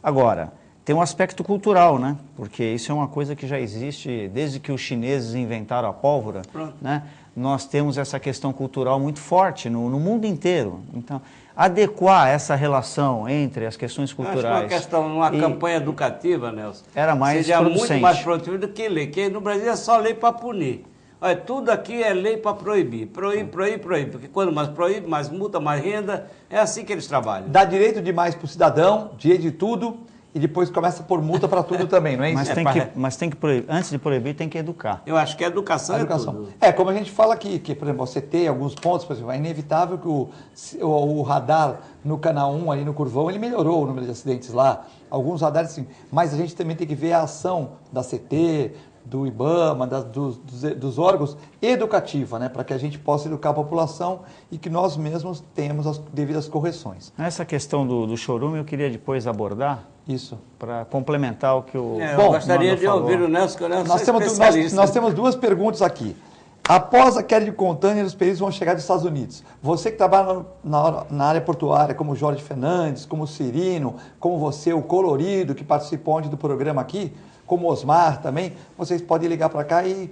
Agora, tem um aspecto cultural, né? Porque isso é uma coisa que já existe desde que os chineses inventaram a pólvora, né? Nós temos essa questão cultural muito forte no mundo inteiro. Então, adequar essa relação entre as questões culturais... Acho que uma questão, uma campanha educativa, Nelson, era mais seria producente. Muito mais produtiva do que lei, que no Brasil é só lei para punir. Olha, tudo aqui é lei para proibir, proibir, porque quando mais proíbe, mais multa, mais renda, é assim que eles trabalham. Dá direito demais para o cidadão, direito de tudo, e depois começa por multa para tudo também, não é isso? Mas tem que proibir, antes de proibir, tem que educar. Eu acho que a educação é tudo. Como a gente fala aqui, que, por exemplo, você tem alguns pontos, por exemplo, é inevitável que o radar no canal 1, ali no Curvão, ele melhorou o número de acidentes lá. Alguns radares, sim, mas a gente também tem que ver a ação da CT, do IBAMA, dos órgãos educativa, né, para que a gente possa educar a população e que nós mesmos tenhamos as devidas correções. Essa questão do chorume eu queria depois abordar. Isso. Para complementar o que o... eu gostaria de ouvir o Nelson, que o Nelson nós temos duas perguntas aqui. Após a queda de contêiner, os peritos vão chegar dos Estados Unidos. Você que trabalha na área portuária, como o Jorge Fernandes, como o Cirino, como você, o Colorido, que participou ontem do programa aqui, como o Osmar também, vocês podem ligar para cá e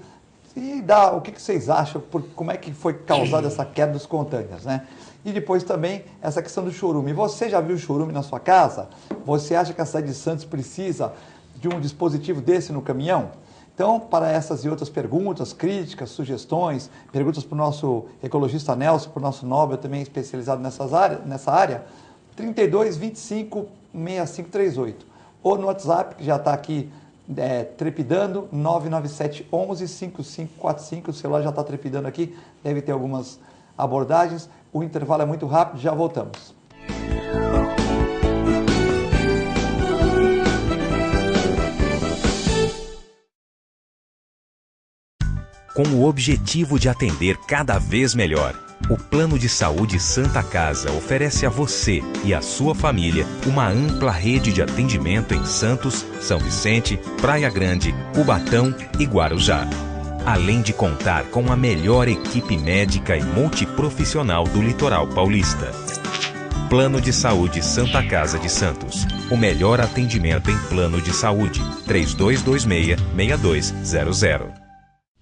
dar o que vocês acham, como é que foi causada essa queda dos contêineres, né? E depois também essa questão do chorume. Você já viu chorume na sua casa? Você acha que a cidade de Santos precisa de um dispositivo desse no caminhão? Então, para essas e outras perguntas, críticas, sugestões, perguntas para o nosso ecologista Nelson, para o nosso Nobel também especializado nessa área, 32 25 6538. Ou no WhatsApp, que já está aqui trepidando, 997 11 5545, o celular já está trepidando aqui, deve ter algumas abordagens. O intervalo é muito rápido, já voltamos. Com o objetivo de atender cada vez melhor, o Plano de Saúde Santa Casa oferece a você e a sua família uma ampla rede de atendimento em Santos, São Vicente, Praia Grande, Cubatão e Guarujá. Além de contar com a melhor equipe médica e multiprofissional do litoral paulista. Plano de Saúde Santa Casa de Santos. O melhor atendimento em plano de saúde. 3226-6200.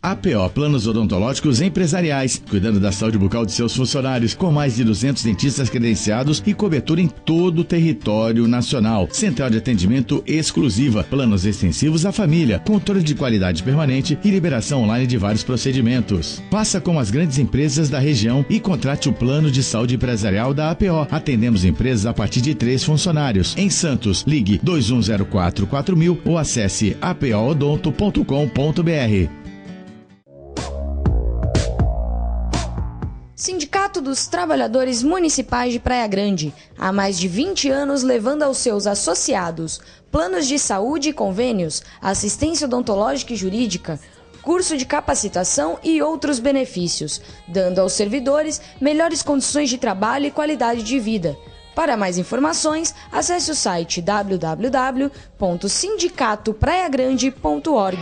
APO Planos Odontológicos Empresariais, cuidando da saúde bucal de seus funcionários, com mais de 200 dentistas credenciados e cobertura em todo o território nacional. Central de atendimento exclusiva, planos extensivos à família, controle de qualidade permanente e liberação online de vários procedimentos. Faça como as grandes empresas da região e contrate o plano de saúde empresarial da APO. Atendemos empresas a partir de 3 funcionários. Em Santos, ligue 2104-4000 ou acesse apoodonto.com.br. Sindicato dos Trabalhadores Municipais de Praia Grande, há mais de 20 anos levando aos seus associados planos de saúde e convênios, assistência odontológica e jurídica, curso de capacitação e outros benefícios, dando aos servidores melhores condições de trabalho e qualidade de vida. Para mais informações, acesse o site www.sindicatopraiagrande.org.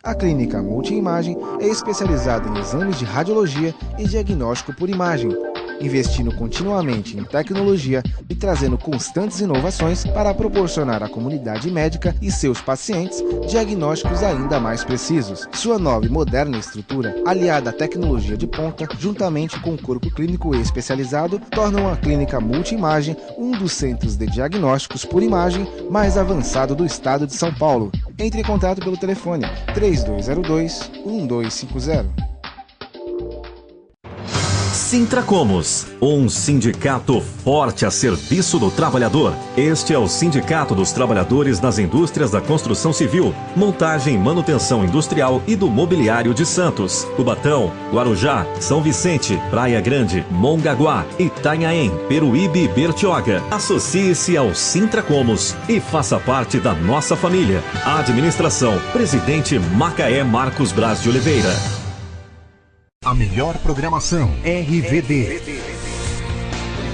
A Clínica Multiimagem é especializada em exames de radiologia e diagnóstico por imagem, investindo continuamente em tecnologia e trazendo constantes inovações para proporcionar à comunidade médica e seus pacientes diagnósticos ainda mais precisos. Sua nova e moderna estrutura, aliada à tecnologia de ponta, juntamente com o corpo clínico especializado, tornam a Clínica Multiimagem um dos centros de diagnósticos por imagem mais avançado do estado de São Paulo. Entre em contato pelo telefone 3202-1250. Sintracomos, um sindicato forte a serviço do trabalhador. Este é o Sindicato dos Trabalhadores nas Indústrias da Construção Civil, Montagem e Manutenção Industrial e do Mobiliário de Santos, Cubatão, Guarujá, São Vicente, Praia Grande, Mongaguá, Itanhaém, Peruíbe e Bertioga. Associe-se ao Sintracomos e faça parte da nossa família. Administração, Presidente Macaé Marcos Braz de Oliveira. A melhor programação, RVD.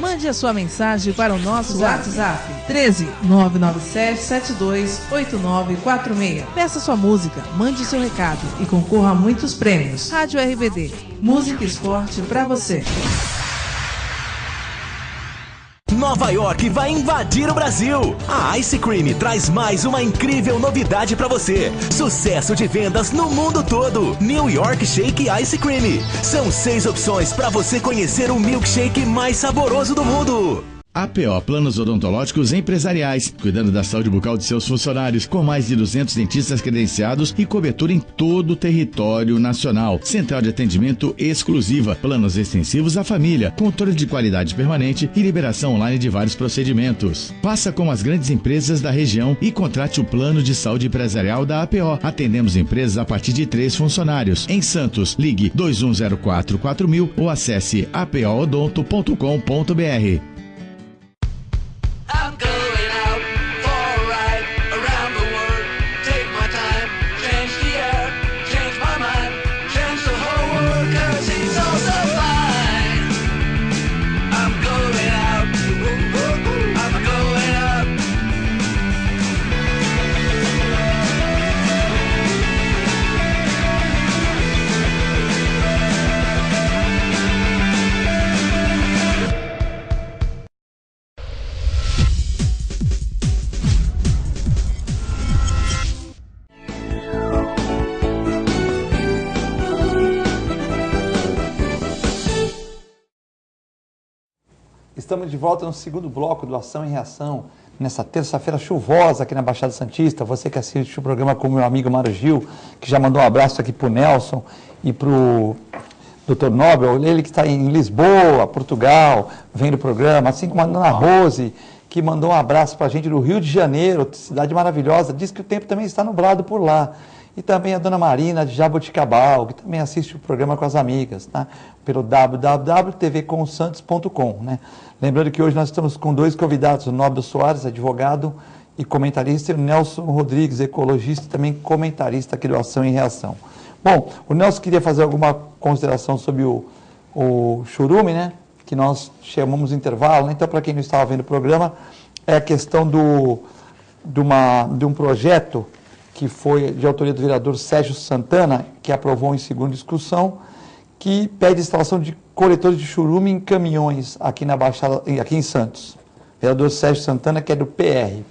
Mande a sua mensagem para o nosso WhatsApp 13 997 72 8946. Peça sua música, mande seu recado e concorra a muitos prêmios. Rádio RVD, música e esporte para você. Nova York vai invadir o Brasil. A Ice Cream traz mais uma incrível novidade para você. Sucesso de vendas no mundo todo. New York Shake Ice Cream. São 6 opções para você conhecer o milkshake mais saboroso do mundo. APO Planos Odontológicos Empresariais, cuidando da saúde bucal de seus funcionários, com mais de 200 dentistas credenciados e cobertura em todo o território nacional. Central de atendimento exclusiva, planos extensivos à família, controle de qualidade permanente e liberação online de vários procedimentos. Faça como as grandes empresas da região e contrate o plano de saúde empresarial da APO. Atendemos empresas a partir de 3 funcionários. Em Santos, ligue 2104-4000 ou acesse apoodonto.com.br. I'm going out for a ride around the world. Take my time, change the air, change my mind, change the whole world, 'cause it's all so fine. I'm going out, I'm going out. Estamos de volta no segundo bloco do Ação e Reação, nessa terça-feira chuvosa aqui na Baixada Santista. Você que assiste o programa com o meu amigo Mário Gil, que já mandou um abraço aqui para o Nelson e para o Dr. Nobel, ele que está em Lisboa, Portugal, vendo o programa, assim como a Dona Rose, que mandou um abraço para a gente do Rio de Janeiro, cidade maravilhosa, diz que o tempo também está nublado por lá. E também a Dona Marina de Jaboticabal, que também assiste o programa com as amigas, tá? Pelo www.tvcomsantos.com, né? Lembrando que hoje nós estamos com 2 convidados, o Nobel Soares, advogado e comentarista, e o Nelson Rodrigues, ecologista e também comentarista aqui do Ação e Reação. Bom, o Nelson queria fazer alguma consideração sobre o churume, né? Que nós chamamos de intervalo, né? Então, para quem não estava vendo o programa, é a questão de um projeto que foi de autoria do vereador Sérgio Santana, que aprovou em segunda discussão, que pede instalação de coletores de churume em caminhões aqui na Baixada, aqui em Santos. Vereador Sérgio Santana, que é do PR.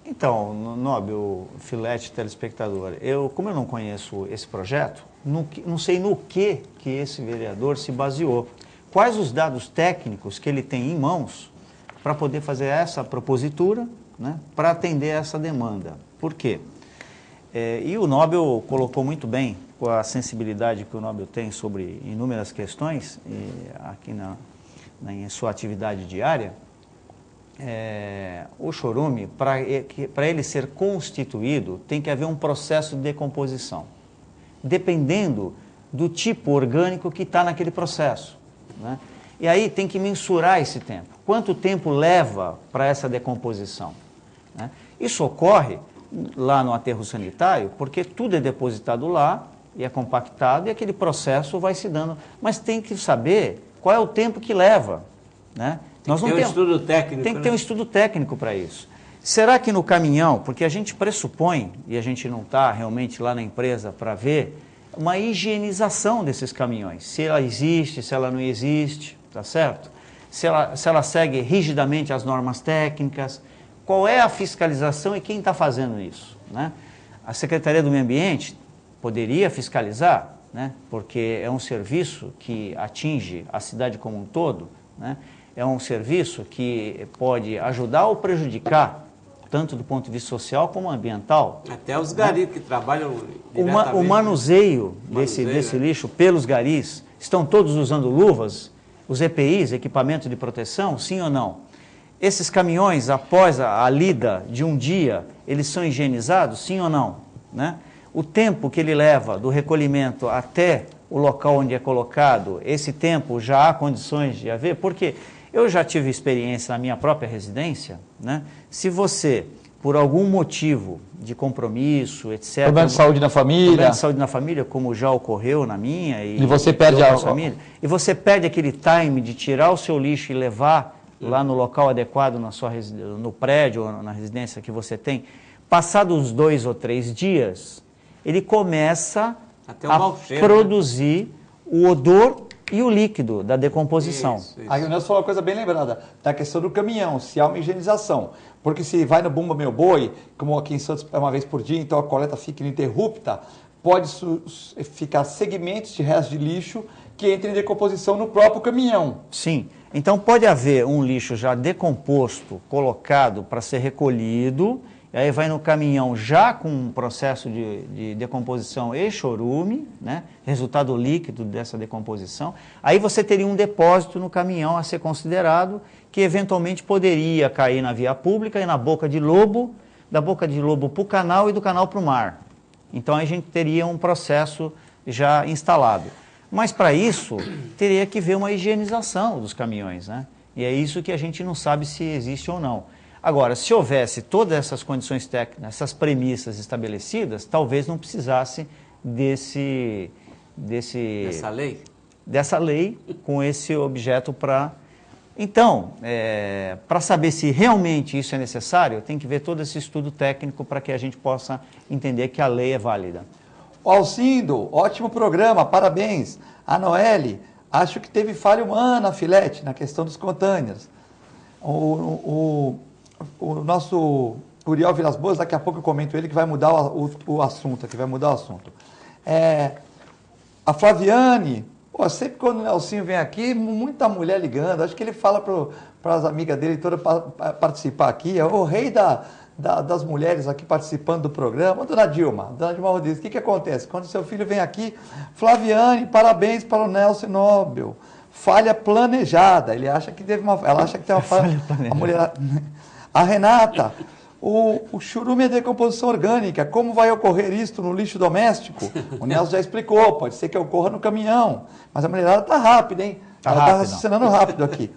Então, Nobel, Filete, telespectador, como eu não conheço esse projeto, não sei no que esse vereador se baseou. Quais os dados técnicos que ele tem em mãos para poder fazer essa propositura, né, para atender essa demanda. Por quê? E o Nobel colocou muito bem, com a sensibilidade que o Nobel tem sobre inúmeras questões, aqui em sua atividade diária, o chorume, para ele ser constituído, tem que haver um processo de decomposição, dependendo do tipo orgânico que está naquele processo, né? E aí tem que mensurar esse tempo. Quanto tempo leva para essa decomposição, né? Isso ocorre lá no aterro sanitário, porque tudo é depositado lá e é compactado e aquele processo vai se dando. Mas tem que saber qual é o tempo que leva, né? Tem que ter um estudo técnico. Tem que ter um estudo técnico para isso. Será que no caminhão, porque a gente pressupõe, e a gente não está realmente lá na empresa para ver, uma higienização desses caminhões, se ela existe, se ela não existe, tá certo? Se ela segue rigidamente as normas técnicas, qual é a fiscalização e quem está fazendo isso, né? A Secretaria do Meio Ambiente poderia fiscalizar, né? Porque é um serviço que atinge a cidade como um todo, né? É um serviço que pode ajudar ou prejudicar, tanto do ponto de vista social como ambiental. Até os garis, né, que trabalham diretamente. O manuseio desse lixo pelos garis, estão todos usando luvas, Os EPIs, equipamento de proteção, sim ou não? Esses caminhões, após a lida de um dia, eles são higienizados, sim ou não? Né? O tempo que ele leva do recolhimento até o local onde é colocado, esse tempo já há condições de haver, porque eu já tive experiência na minha própria residência, né? Se você, por algum motivo de compromisso, etc. Problema de saúde na família. Problema de saúde na família, como já ocorreu na minha. E você perde a família. E você perde aquele time de tirar o seu lixo e levar lá no local adequado, no prédio ou na residência que você tem. Passados uns 2 ou 3 dias, ele começa a produzir o odor e o líquido da decomposição. Isso. Aí o Nelson falou uma coisa bem lembrada, da questão do caminhão, se há uma higienização. Porque se vai no Bumba Meu Boi, como aqui em Santos é uma vez por dia, então a coleta fica ininterrupta, pode ficar segmentos de restos de lixo que entrem em decomposição no próprio caminhão. Sim. Então pode haver um lixo já decomposto, colocado para ser recolhido, e aí vai no caminhão já com um processo de decomposição e chorume, né? Resultado líquido dessa decomposição. Aí você teria um depósito no caminhão a ser considerado, que eventualmente poderia cair na via pública e na boca de lobo, da boca de lobo para o canal e do canal para o mar. Então aí a gente teria um processo já instalado. Mas para isso, teria que ver uma higienização dos caminhões, né? E é isso que a gente não sabe se existe ou não. Agora, se houvesse todas essas condições técnicas, essas premissas estabelecidas, talvez não precisasse dessa lei com esse objeto para... Então, para saber se realmente isso é necessário, tem que ver todo esse estudo técnico para que a gente possa entender que a lei é válida. Alcindo, ótimo programa, parabéns. A Noelle, acho que teve falha humana, Filete, na questão dos containers. O nosso Uriel Vilas Boas, daqui a pouco eu comento ele, que vai mudar o assunto, que vai mudar o assunto. A Flaviane, sempre quando o Nelsinho vem aqui, muita mulher ligando, acho que ele fala para as amigas dele todas participar aqui, é o rei das mulheres aqui participando do programa. Dona Dilma Rodrigues, o que acontece? Quando seu filho vem aqui, Flaviane, parabéns para o Nelson Nobel. Falha planejada. Ela acha que tem uma falha. A mulher, a Renata, o churume é decomposição orgânica. Como vai ocorrer isto no lixo doméstico? O Nelson já explicou, pode ser que ocorra no caminhão. Mas a mulherada está rápida, hein? Ela está raciocinando rápido aqui.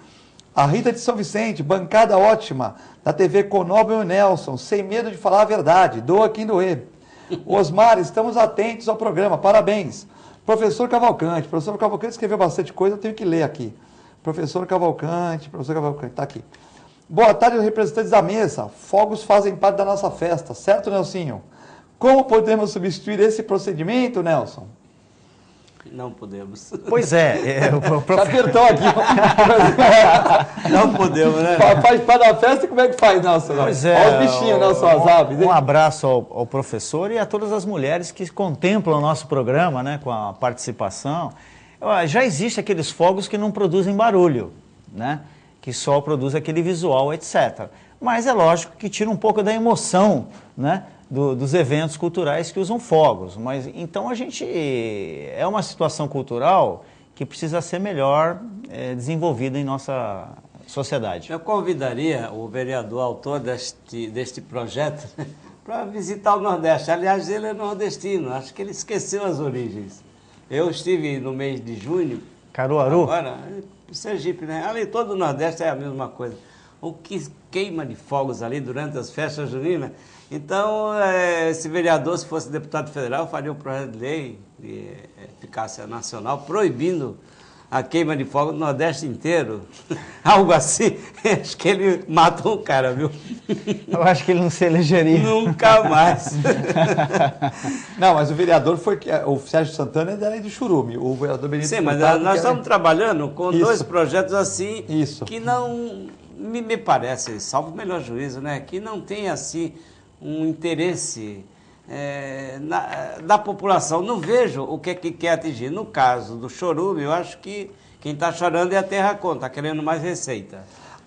A Rita de São Vicente, bancada ótima, da TV Conobel e Nelson, sem medo de falar a verdade, doa quem doer. Osmar, estamos atentos ao programa, parabéns. Professor Cavalcante escreveu bastante coisa, eu tenho que ler aqui. Professor Cavalcante, está aqui. Boa tarde, representantes da mesa. Fogos fazem parte da nossa festa, certo, Nelsinho? Como podemos substituir esse procedimento, Nelson? Não podemos. Pois é. Já apertou aqui. Não podemos, né? Faz parte da festa e como é que faz, Nelson? Pois é. Olha os bichinhos, Nelson, as aves. Um abraço ao professor e a todas as mulheres que contemplam o nosso programa, né, com a participação. Já existem aqueles fogos que não produzem barulho, né? Que só produz aquele visual, etc. Mas é lógico que tira um pouco da emoção, né? Dos eventos culturais que usam fogos. Mas então é uma situação cultural que precisa ser melhor desenvolvida em nossa sociedade. Eu convidaria o vereador autor deste projeto para visitar o Nordeste. Aliás, ele é nordestino, acho que ele esqueceu as origens. Eu estive no mês de junho. Caruaru? Agora, Sergipe, né? Ali todo o Nordeste é a mesma coisa. O que queima de fogos ali durante as festas juninas. Então, esse vereador, se fosse deputado federal, faria um projeto de lei de eficácia nacional proibindo a queima de fogo no Nordeste inteiro. Algo assim. Acho que ele matou o cara, viu? Eu acho que ele não se elegeria. Nunca mais. Não, mas o vereador o Sérgio Santana é da lei do churume. O vereador Benito Sim, mas nós estamos trabalhando com dois projetos assim que não me parece, salvo o melhor juízo, né? Que não tem assim um interesse da população. Não vejo o que quer atingir. No caso do chorume, eu acho que quem está chorando é a Terracon, está querendo mais receita.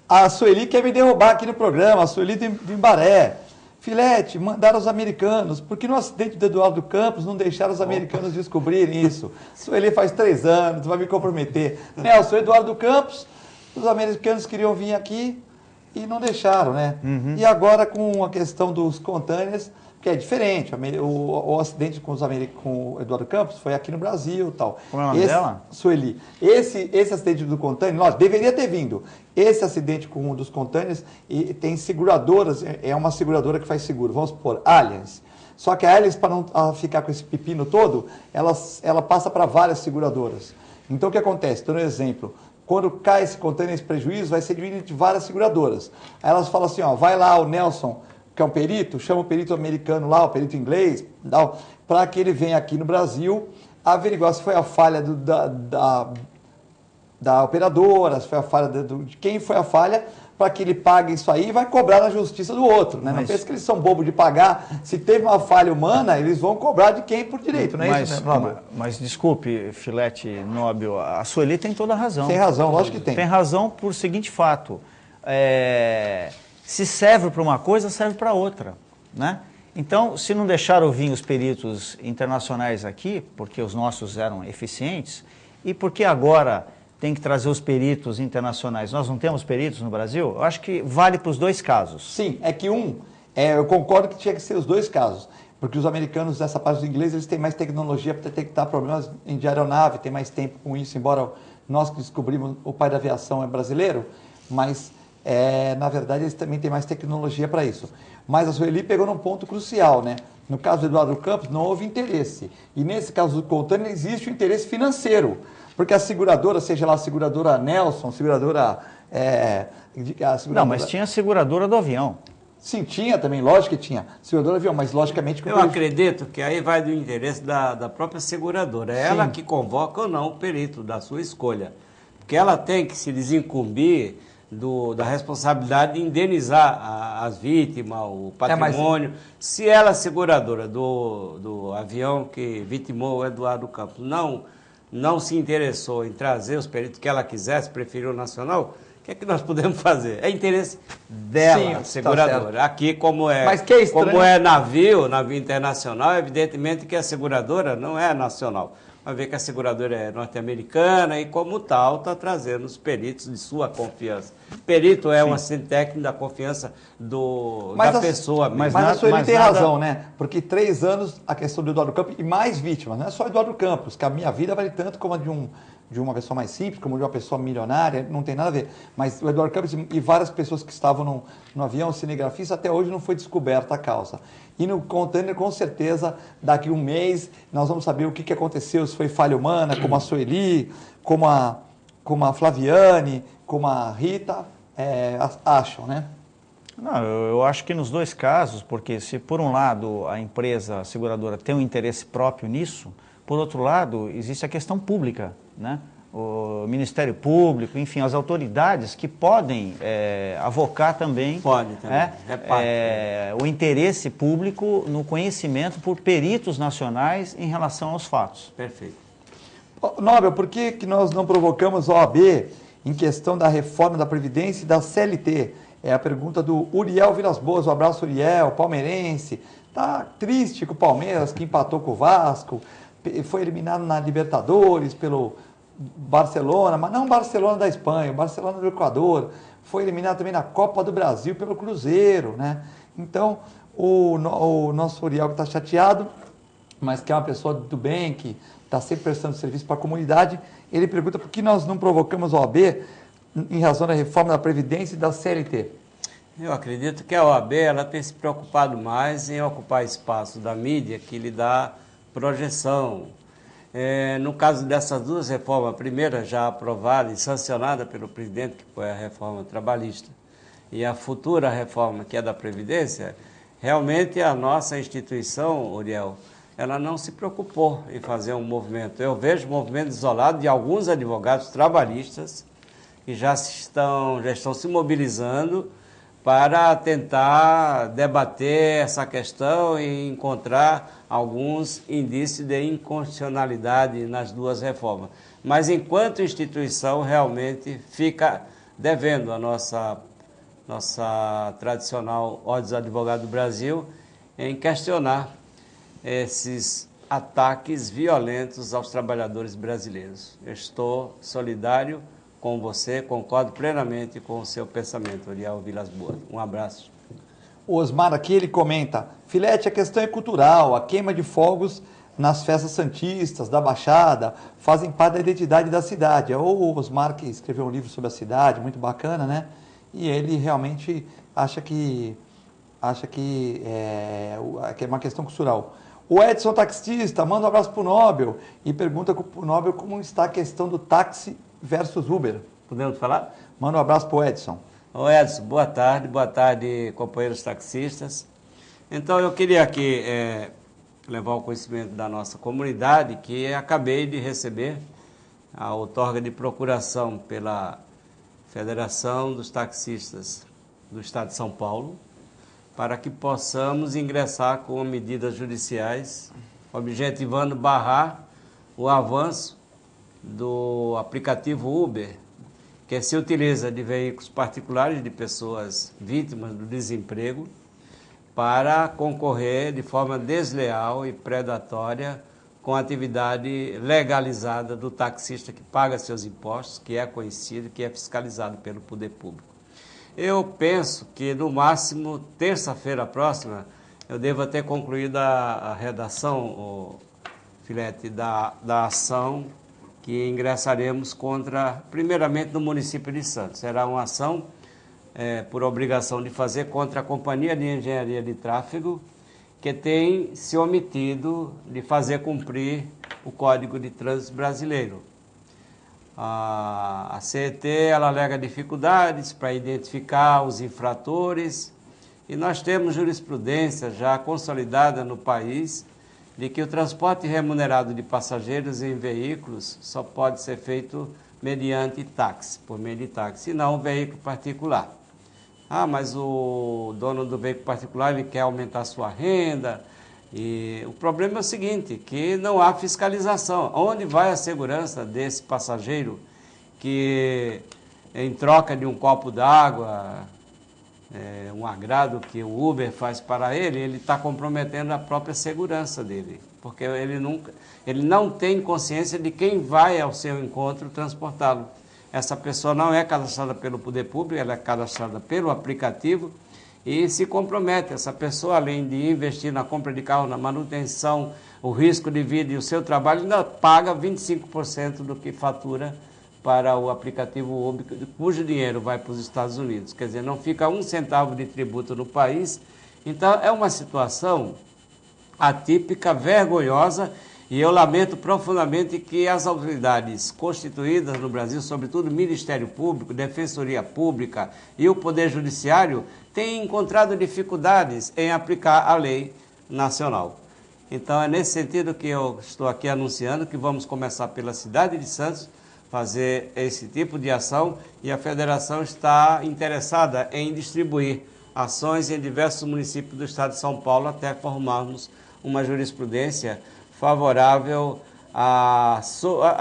A Sueli quer me derrubar aqui no programa, a Sueli do Imbaré. Filete, mandaram os americanos, porque no acidente do Eduardo Campos não deixaram os americanos descobrirem isso. Sueli faz 3 anos, vai me comprometer. Nelson, Eduardo Campos, os americanos queriam vir aqui e não deixaram, né? E agora com a questão dos containers, que é diferente, o acidente com o Eduardo Campos foi aqui no Brasil e tal. Como é o nome dela? Sueli. Esse acidente do container, nós deveria ter vindo. Esse acidente com um dos containers, e tem seguradoras, é uma seguradora que faz seguro, vamos supor, Allianz. Só que a Allianz, para não ficar com esse pepino todo, ela passa para várias seguradoras. Então o que acontece? Dando um exemplo, quando cai esse container, esse prejuízo, vai ser dividido entre várias seguradoras. Aí elas falam assim, ó, vai lá o Nelson, que é um perito, chama o perito americano lá, o perito inglês, para que ele venha aqui no Brasil averiguar se foi a falha da operadora, se foi a falha de quem foi a falha, para que ele pague isso aí e vai cobrar na justiça do outro. Né? Não pensa que eles são bobos de pagar. Se teve uma falha humana, eles vão cobrar de quem por direito, não é isso, né, mas desculpe, Filete Nóbio, a Sueli tem toda a razão. Tem razão, lógico que tem. Tem razão por seguinte fato. Se serve para uma coisa, serve para outra, né? Então, se não deixaram vir os peritos internacionais aqui, porque os nossos eram eficientes, e porque agora tem que trazer os peritos internacionais, nós não temos peritos no Brasil, eu acho que vale para os 2 casos. Sim, é que eu concordo que tinha que ser os 2 casos, porque os americanos, dessa parte do inglês, eles têm mais tecnologia para detectar problemas de aeronave, tem mais tempo com isso, embora nós que descobrimos, o pai da aviação é brasileiro, mas... na verdade, eles também têm mais tecnologia para isso. Mas a Sueli pegou num ponto crucial, né? No caso do Eduardo Campos, não houve interesse. E nesse caso do container, existe o interesse financeiro. Porque a seguradora, seja lá a seguradora Nelson, seguradora... Não, mas tinha a seguradora do avião. Sim, tinha também, lógico que tinha. Seguradora do avião, mas logicamente... Eu acredito que aí vai do interesse da própria seguradora. É ela que convoca ou não o perito da sua escolha. Porque ela tem que se desincumbir da responsabilidade de indenizar as vítimas, o patrimônio. Se ela, seguradora do avião que vitimou o Eduardo Campos, não se interessou em trazer os peritos que ela quisesse, preferiu o nacional, o que é que nós podemos fazer? É interesse dela, seguradora. Tá. Aqui, como é navio internacional, evidentemente que a seguradora não é nacional. Vai ver que a seguradora é norte-americana e, como tal, está trazendo os peritos de sua confiança. Perito é um assistente técnico da confiança da pessoa mesmo. Mas a Sueli tem razão, né? Porque 3 anos a questão do Eduardo Campos e mais vítimas. Não é só Eduardo Campos, que a minha vida vale tanto como a de uma pessoa mais simples, como de uma pessoa milionária, não tem nada a ver. Mas o Eduardo Campos e várias pessoas que estavam no avião, cinegrafista, até hoje não foi descoberta a causa. E no container, com certeza, daqui a um mês, nós vamos saber o que aconteceu, se foi falha humana, como a Sueli, como a Flaviane, como a Rita acham, né? Não, eu acho que nos 2 casos, porque se por um lado a empresa seguradora tem um interesse próprio nisso, por outro lado, existe a questão pública, né? O Ministério Público, enfim, as autoridades que podem avocar também, o interesse público no conhecimento por peritos nacionais em relação aos fatos. Perfeito. Nóbel, por que nós não provocamos a OAB em questão da reforma da Previdência e da CLT? É a pergunta do Uriel Vilas Boas. Um abraço, Uriel, palmeirense. Tá triste com o Palmeiras, que empatou com o Vasco, foi eliminado na Libertadores pelo Barcelona, mas não o Barcelona da Espanha, o Barcelona do Equador, foi eliminado também na Copa do Brasil pelo Cruzeiro, né? Então, o nosso Uriel que está chateado, mas que é uma pessoa do bem, que está sempre prestando serviço para a comunidade, ele pergunta por que nós não provocamos a OAB em razão da reforma da Previdência e da CLT. Eu acredito que a OAB ela tem se preocupado mais em ocupar espaço da mídia que lhe dá projeção. No caso dessas 2 reformas, a primeira já aprovada e sancionada pelo presidente, que foi a reforma trabalhista, e a futura reforma, que é da Previdência, realmente a nossa instituição, Uriel, ela não se preocupou em fazer um movimento. Eu vejo um movimento isolado de alguns advogados trabalhistas que já estão se mobilizando para tentar debater essa questão e encontrar alguns indícios de inconstitucionalidade nas 2 reformas. Mas, enquanto instituição, realmente fica devendo a nossa tradicional Ordem dos Advogados do Brasil, em questionar esses ataques violentos aos trabalhadores brasileiros. Eu estou solidário com você, concordo plenamente com o seu pensamento, Ariel Vilas Boas. Um abraço. O Osmar aqui, ele comenta: Filete, a questão é cultural, a queima de fogos nas festas santistas, da Baixada, fazem parte da identidade da cidade. É o Osmar que escreveu um livro sobre a cidade, muito bacana, né? E ele realmente acha que é uma questão cultural. O Edson taxista manda um abraço para o Nobel e pergunta para o Nobel como está a questão do táxi versus Uber. Podemos falar? Manda um abraço para o Edson. Ô Edson, boa tarde, companheiros taxistas. Então eu queria aqui levar ao conhecimento da nossa comunidade que acabei de receber a outorga de procuração pela Federação dos Taxistas do Estado de São Paulo, para que possamos ingressar com medidas judiciais, objetivando barrar o avanço do aplicativo Uber, que se utiliza de veículos particulares de pessoas vítimas do desemprego para concorrer de forma desleal e predatória com a atividade legalizada do taxista que paga seus impostos, que é conhecido, que é fiscalizado pelo poder público. Eu penso que, no máximo, terça-feira próxima, eu devo ter concluído a redação, Filete, da ação que ingressaremos contra, primeiramente, no município de Santos. Será uma ação, por obrigação de fazer, contra a Companhia de Engenharia de Tráfego, que tem se omitido de fazer cumprir o Código de Trânsito Brasileiro. A CET, ela alega dificuldades para identificar os infratores e nós temos jurisprudência já consolidada no país de que o transporte remunerado de passageiros em veículos só pode ser feito mediante táxi, por meio de táxi, e não veículo particular. Ah, mas o dono do veículo particular ele quer aumentar a sua renda. E o problema é o seguinte, que não há fiscalização. Onde vai a segurança desse passageiro que, em troca de um copo d'água, um agrado que o Uber faz para ele está comprometendo a própria segurança dele, porque ele não tem consciência de quem vai ao seu encontro transportá-lo. Essa pessoa não é cadastrada pelo poder público, ela é cadastrada pelo aplicativo e se compromete. Essa pessoa, além de investir na compra de carro, na manutenção, o risco de vida e o seu trabalho, ainda paga 25% do que fatura para o aplicativo Uber, cujo dinheiro vai para os Estados Unidos. Quer dizer, não fica um centavo de tributo no país. Então, é uma situação atípica, vergonhosa, e eu lamento profundamente que as autoridades constituídas no Brasil, sobretudo o Ministério Público, Defensoria Pública e o Poder Judiciário, tenham encontrado dificuldades em aplicar a lei nacional. Então, é nesse sentido que eu estou aqui anunciando que vamos começar pela cidade de Santos, fazer esse tipo de ação, e a federação está interessada em distribuir ações em diversos municípios do estado de São Paulo até formarmos uma jurisprudência favorável à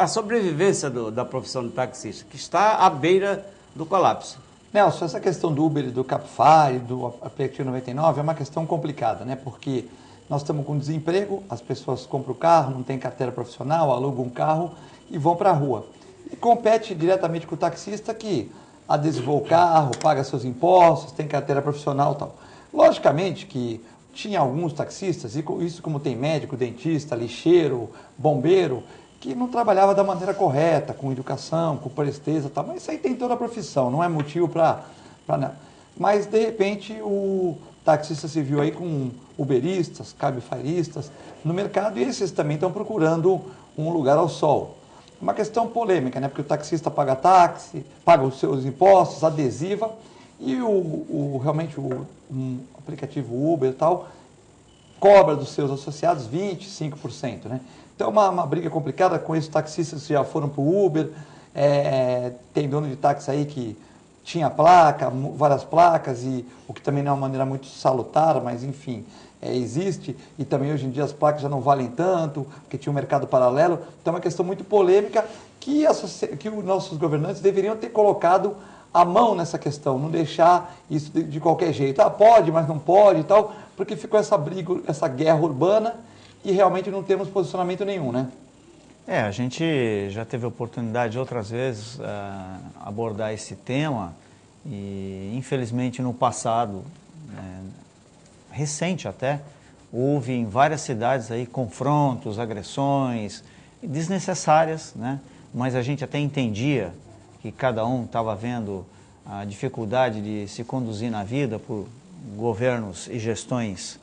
sobrevivência da profissão do taxista, que está à beira do colapso. Nelson, essa questão do Uber, do Cabify, do aplicativo 99 é uma questão complicada, né? Porque nós estamos com desemprego, as pessoas compram o carro, não têm carteira profissional, alugam um carro e vão para a rua. E compete diretamente com o taxista que adesivou o carro, paga seus impostos, tem carteira profissional e tal. Logicamente que tinha alguns taxistas, e isso como tem médico, dentista, lixeiro, bombeiro, que não trabalhava da maneira correta, com educação, com presteza e tal, mas isso aí tem toda a profissão, não é motivo para nada. Mas, de repente, o taxista se viu aí com uberistas, cabifairistas no mercado, e esses também estão procurando um lugar ao sol. Uma questão polêmica, né? Porque o taxista paga táxi, paga os seus impostos, adesiva, e realmente o aplicativo Uber e tal cobra dos seus associados 25%, né? Então é uma briga complicada com esses taxistas que já foram para o Uber, tem dono de táxi aí que tinha placa, várias placas, e o que também não é uma maneira muito salutar, mas enfim, existe, e também hoje em dia as placas já não valem tanto, porque tinha um mercado paralelo. Então é uma questão muito polêmica que os nossos governantes deveriam ter colocado a mão nessa questão, não deixar isso de qualquer jeito. Ah, pode, mas não pode e tal, porque ficou essa briga, essa guerra urbana e realmente não temos posicionamento nenhum, né? A gente já teve a oportunidade outras vezes abordar esse tema e, infelizmente, no passado, recente até, houve em várias cidades aí confrontos, agressões desnecessárias, né? Mas a gente até entendia que cada um estava vendo a dificuldade de se conduzir na vida por governos e gestões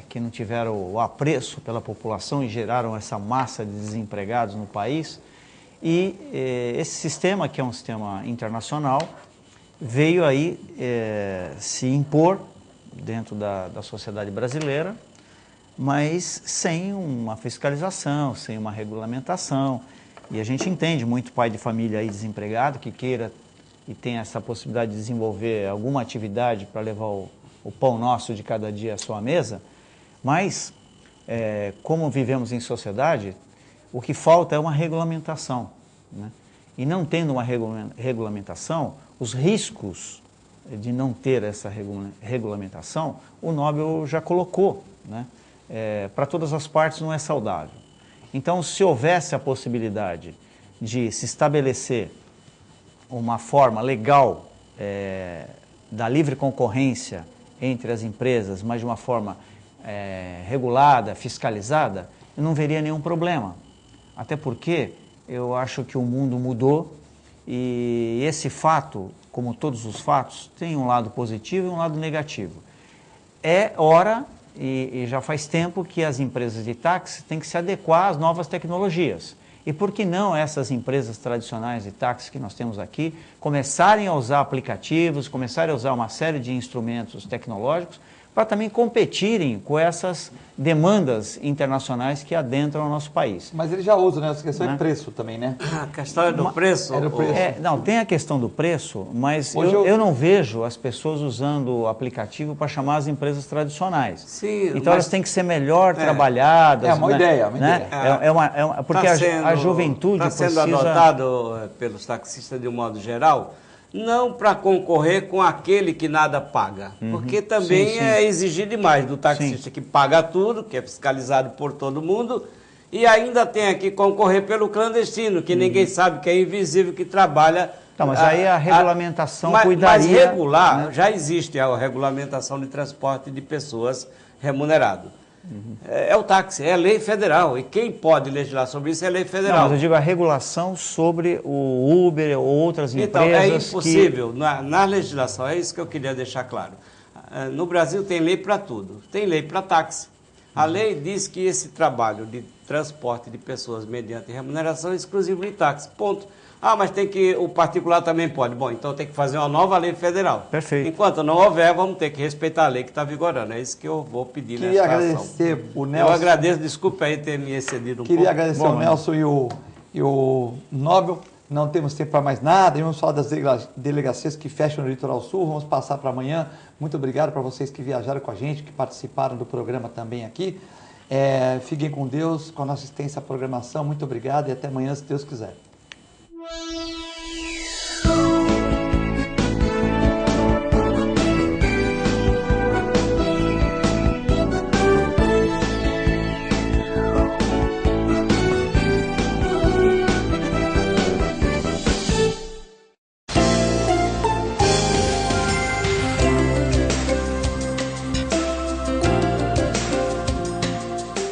que não tiveram o apreço pela população e geraram essa massa de desempregados no país. E esse sistema, que é um sistema internacional, veio aí se impor dentro da sociedade brasileira, mas sem uma fiscalização, sem uma regulamentação. E a gente entende muito pai de família aí desempregado que queira e tem essa possibilidade de desenvolver alguma atividade para levar o pão nosso de cada dia à sua mesa, mas como vivemos em sociedade, o que falta é uma regulamentação, né? E não tendo uma regulamentação, os riscos de não ter essa regulamentação, o Nobel já colocou, né? Para todas as partes não é saudável. Então, se houvesse a possibilidade de se estabelecer uma forma legal da livre concorrência entre as empresas, mas de uma forma regulada, fiscalizada, eu não veria nenhum problema. Até porque eu acho que o mundo mudou e esse fato, como todos os fatos, tem um lado positivo e um lado negativo. É hora, e já faz tempo, que as empresas de táxi têm que se adequar às novas tecnologias. E por que não essas empresas tradicionais de táxi que nós temos aqui começarem a usar aplicativos, começarem a usar uma série de instrumentos tecnológicos para também competirem com essas demandas internacionais que adentram o nosso país. Mas ele já usa, né? Essa questão é preço também, né? A questão é do preço? É do preço. Não, tem a questão do preço, mas eu não vejo as pessoas usando o aplicativo para chamar as empresas tradicionais. Sim, então elas têm que ser melhor trabalhadas. É uma ideia, né? Porque a juventude está sendo precisa... adotado pelos taxistas de um modo geral, não para concorrer com aquele que nada paga, porque também é exigir demais do taxista que paga tudo, que é fiscalizado por todo mundo, e ainda tem que concorrer pelo clandestino, que ninguém sabe, que é invisível, que trabalha... Não, mas aí a regulamentação cuidaria... Mas regular, né? Já existe a regulamentação de transporte de pessoas remunerado. É o táxi, é lei federal, e quem pode legislar sobre isso é lei federal. Não, mas eu digo a regulação sobre o Uber ou outras empresas. Então, é impossível, na legislação, é isso que eu queria deixar claro. No Brasil tem lei para tudo, tem lei para táxi. A lei diz que esse trabalho de transporte de pessoas mediante remuneração é exclusivo de táxi, ponto. Ah, mas tem que, o particular também pode. Bom, então tem que fazer uma nova lei federal. Perfeito. Enquanto não houver, vamos ter que respeitar a lei que está vigorando. É isso que eu vou pedir nessa ação. Queria agradecer o Nelson. Eu agradeço, desculpa aí ter me excedido um pouco. Queria agradecer ao Nelson e o Nobel. Não temos tempo para mais nada. E vamos falar das delegacias que fecham no Litoral Sul. Vamos passar para amanhã. Muito obrigado para vocês que viajaram com a gente, que participaram do programa também aqui. Fiquem com Deus, com a nossa extensa programação. Muito obrigado e até amanhã, se Deus quiser.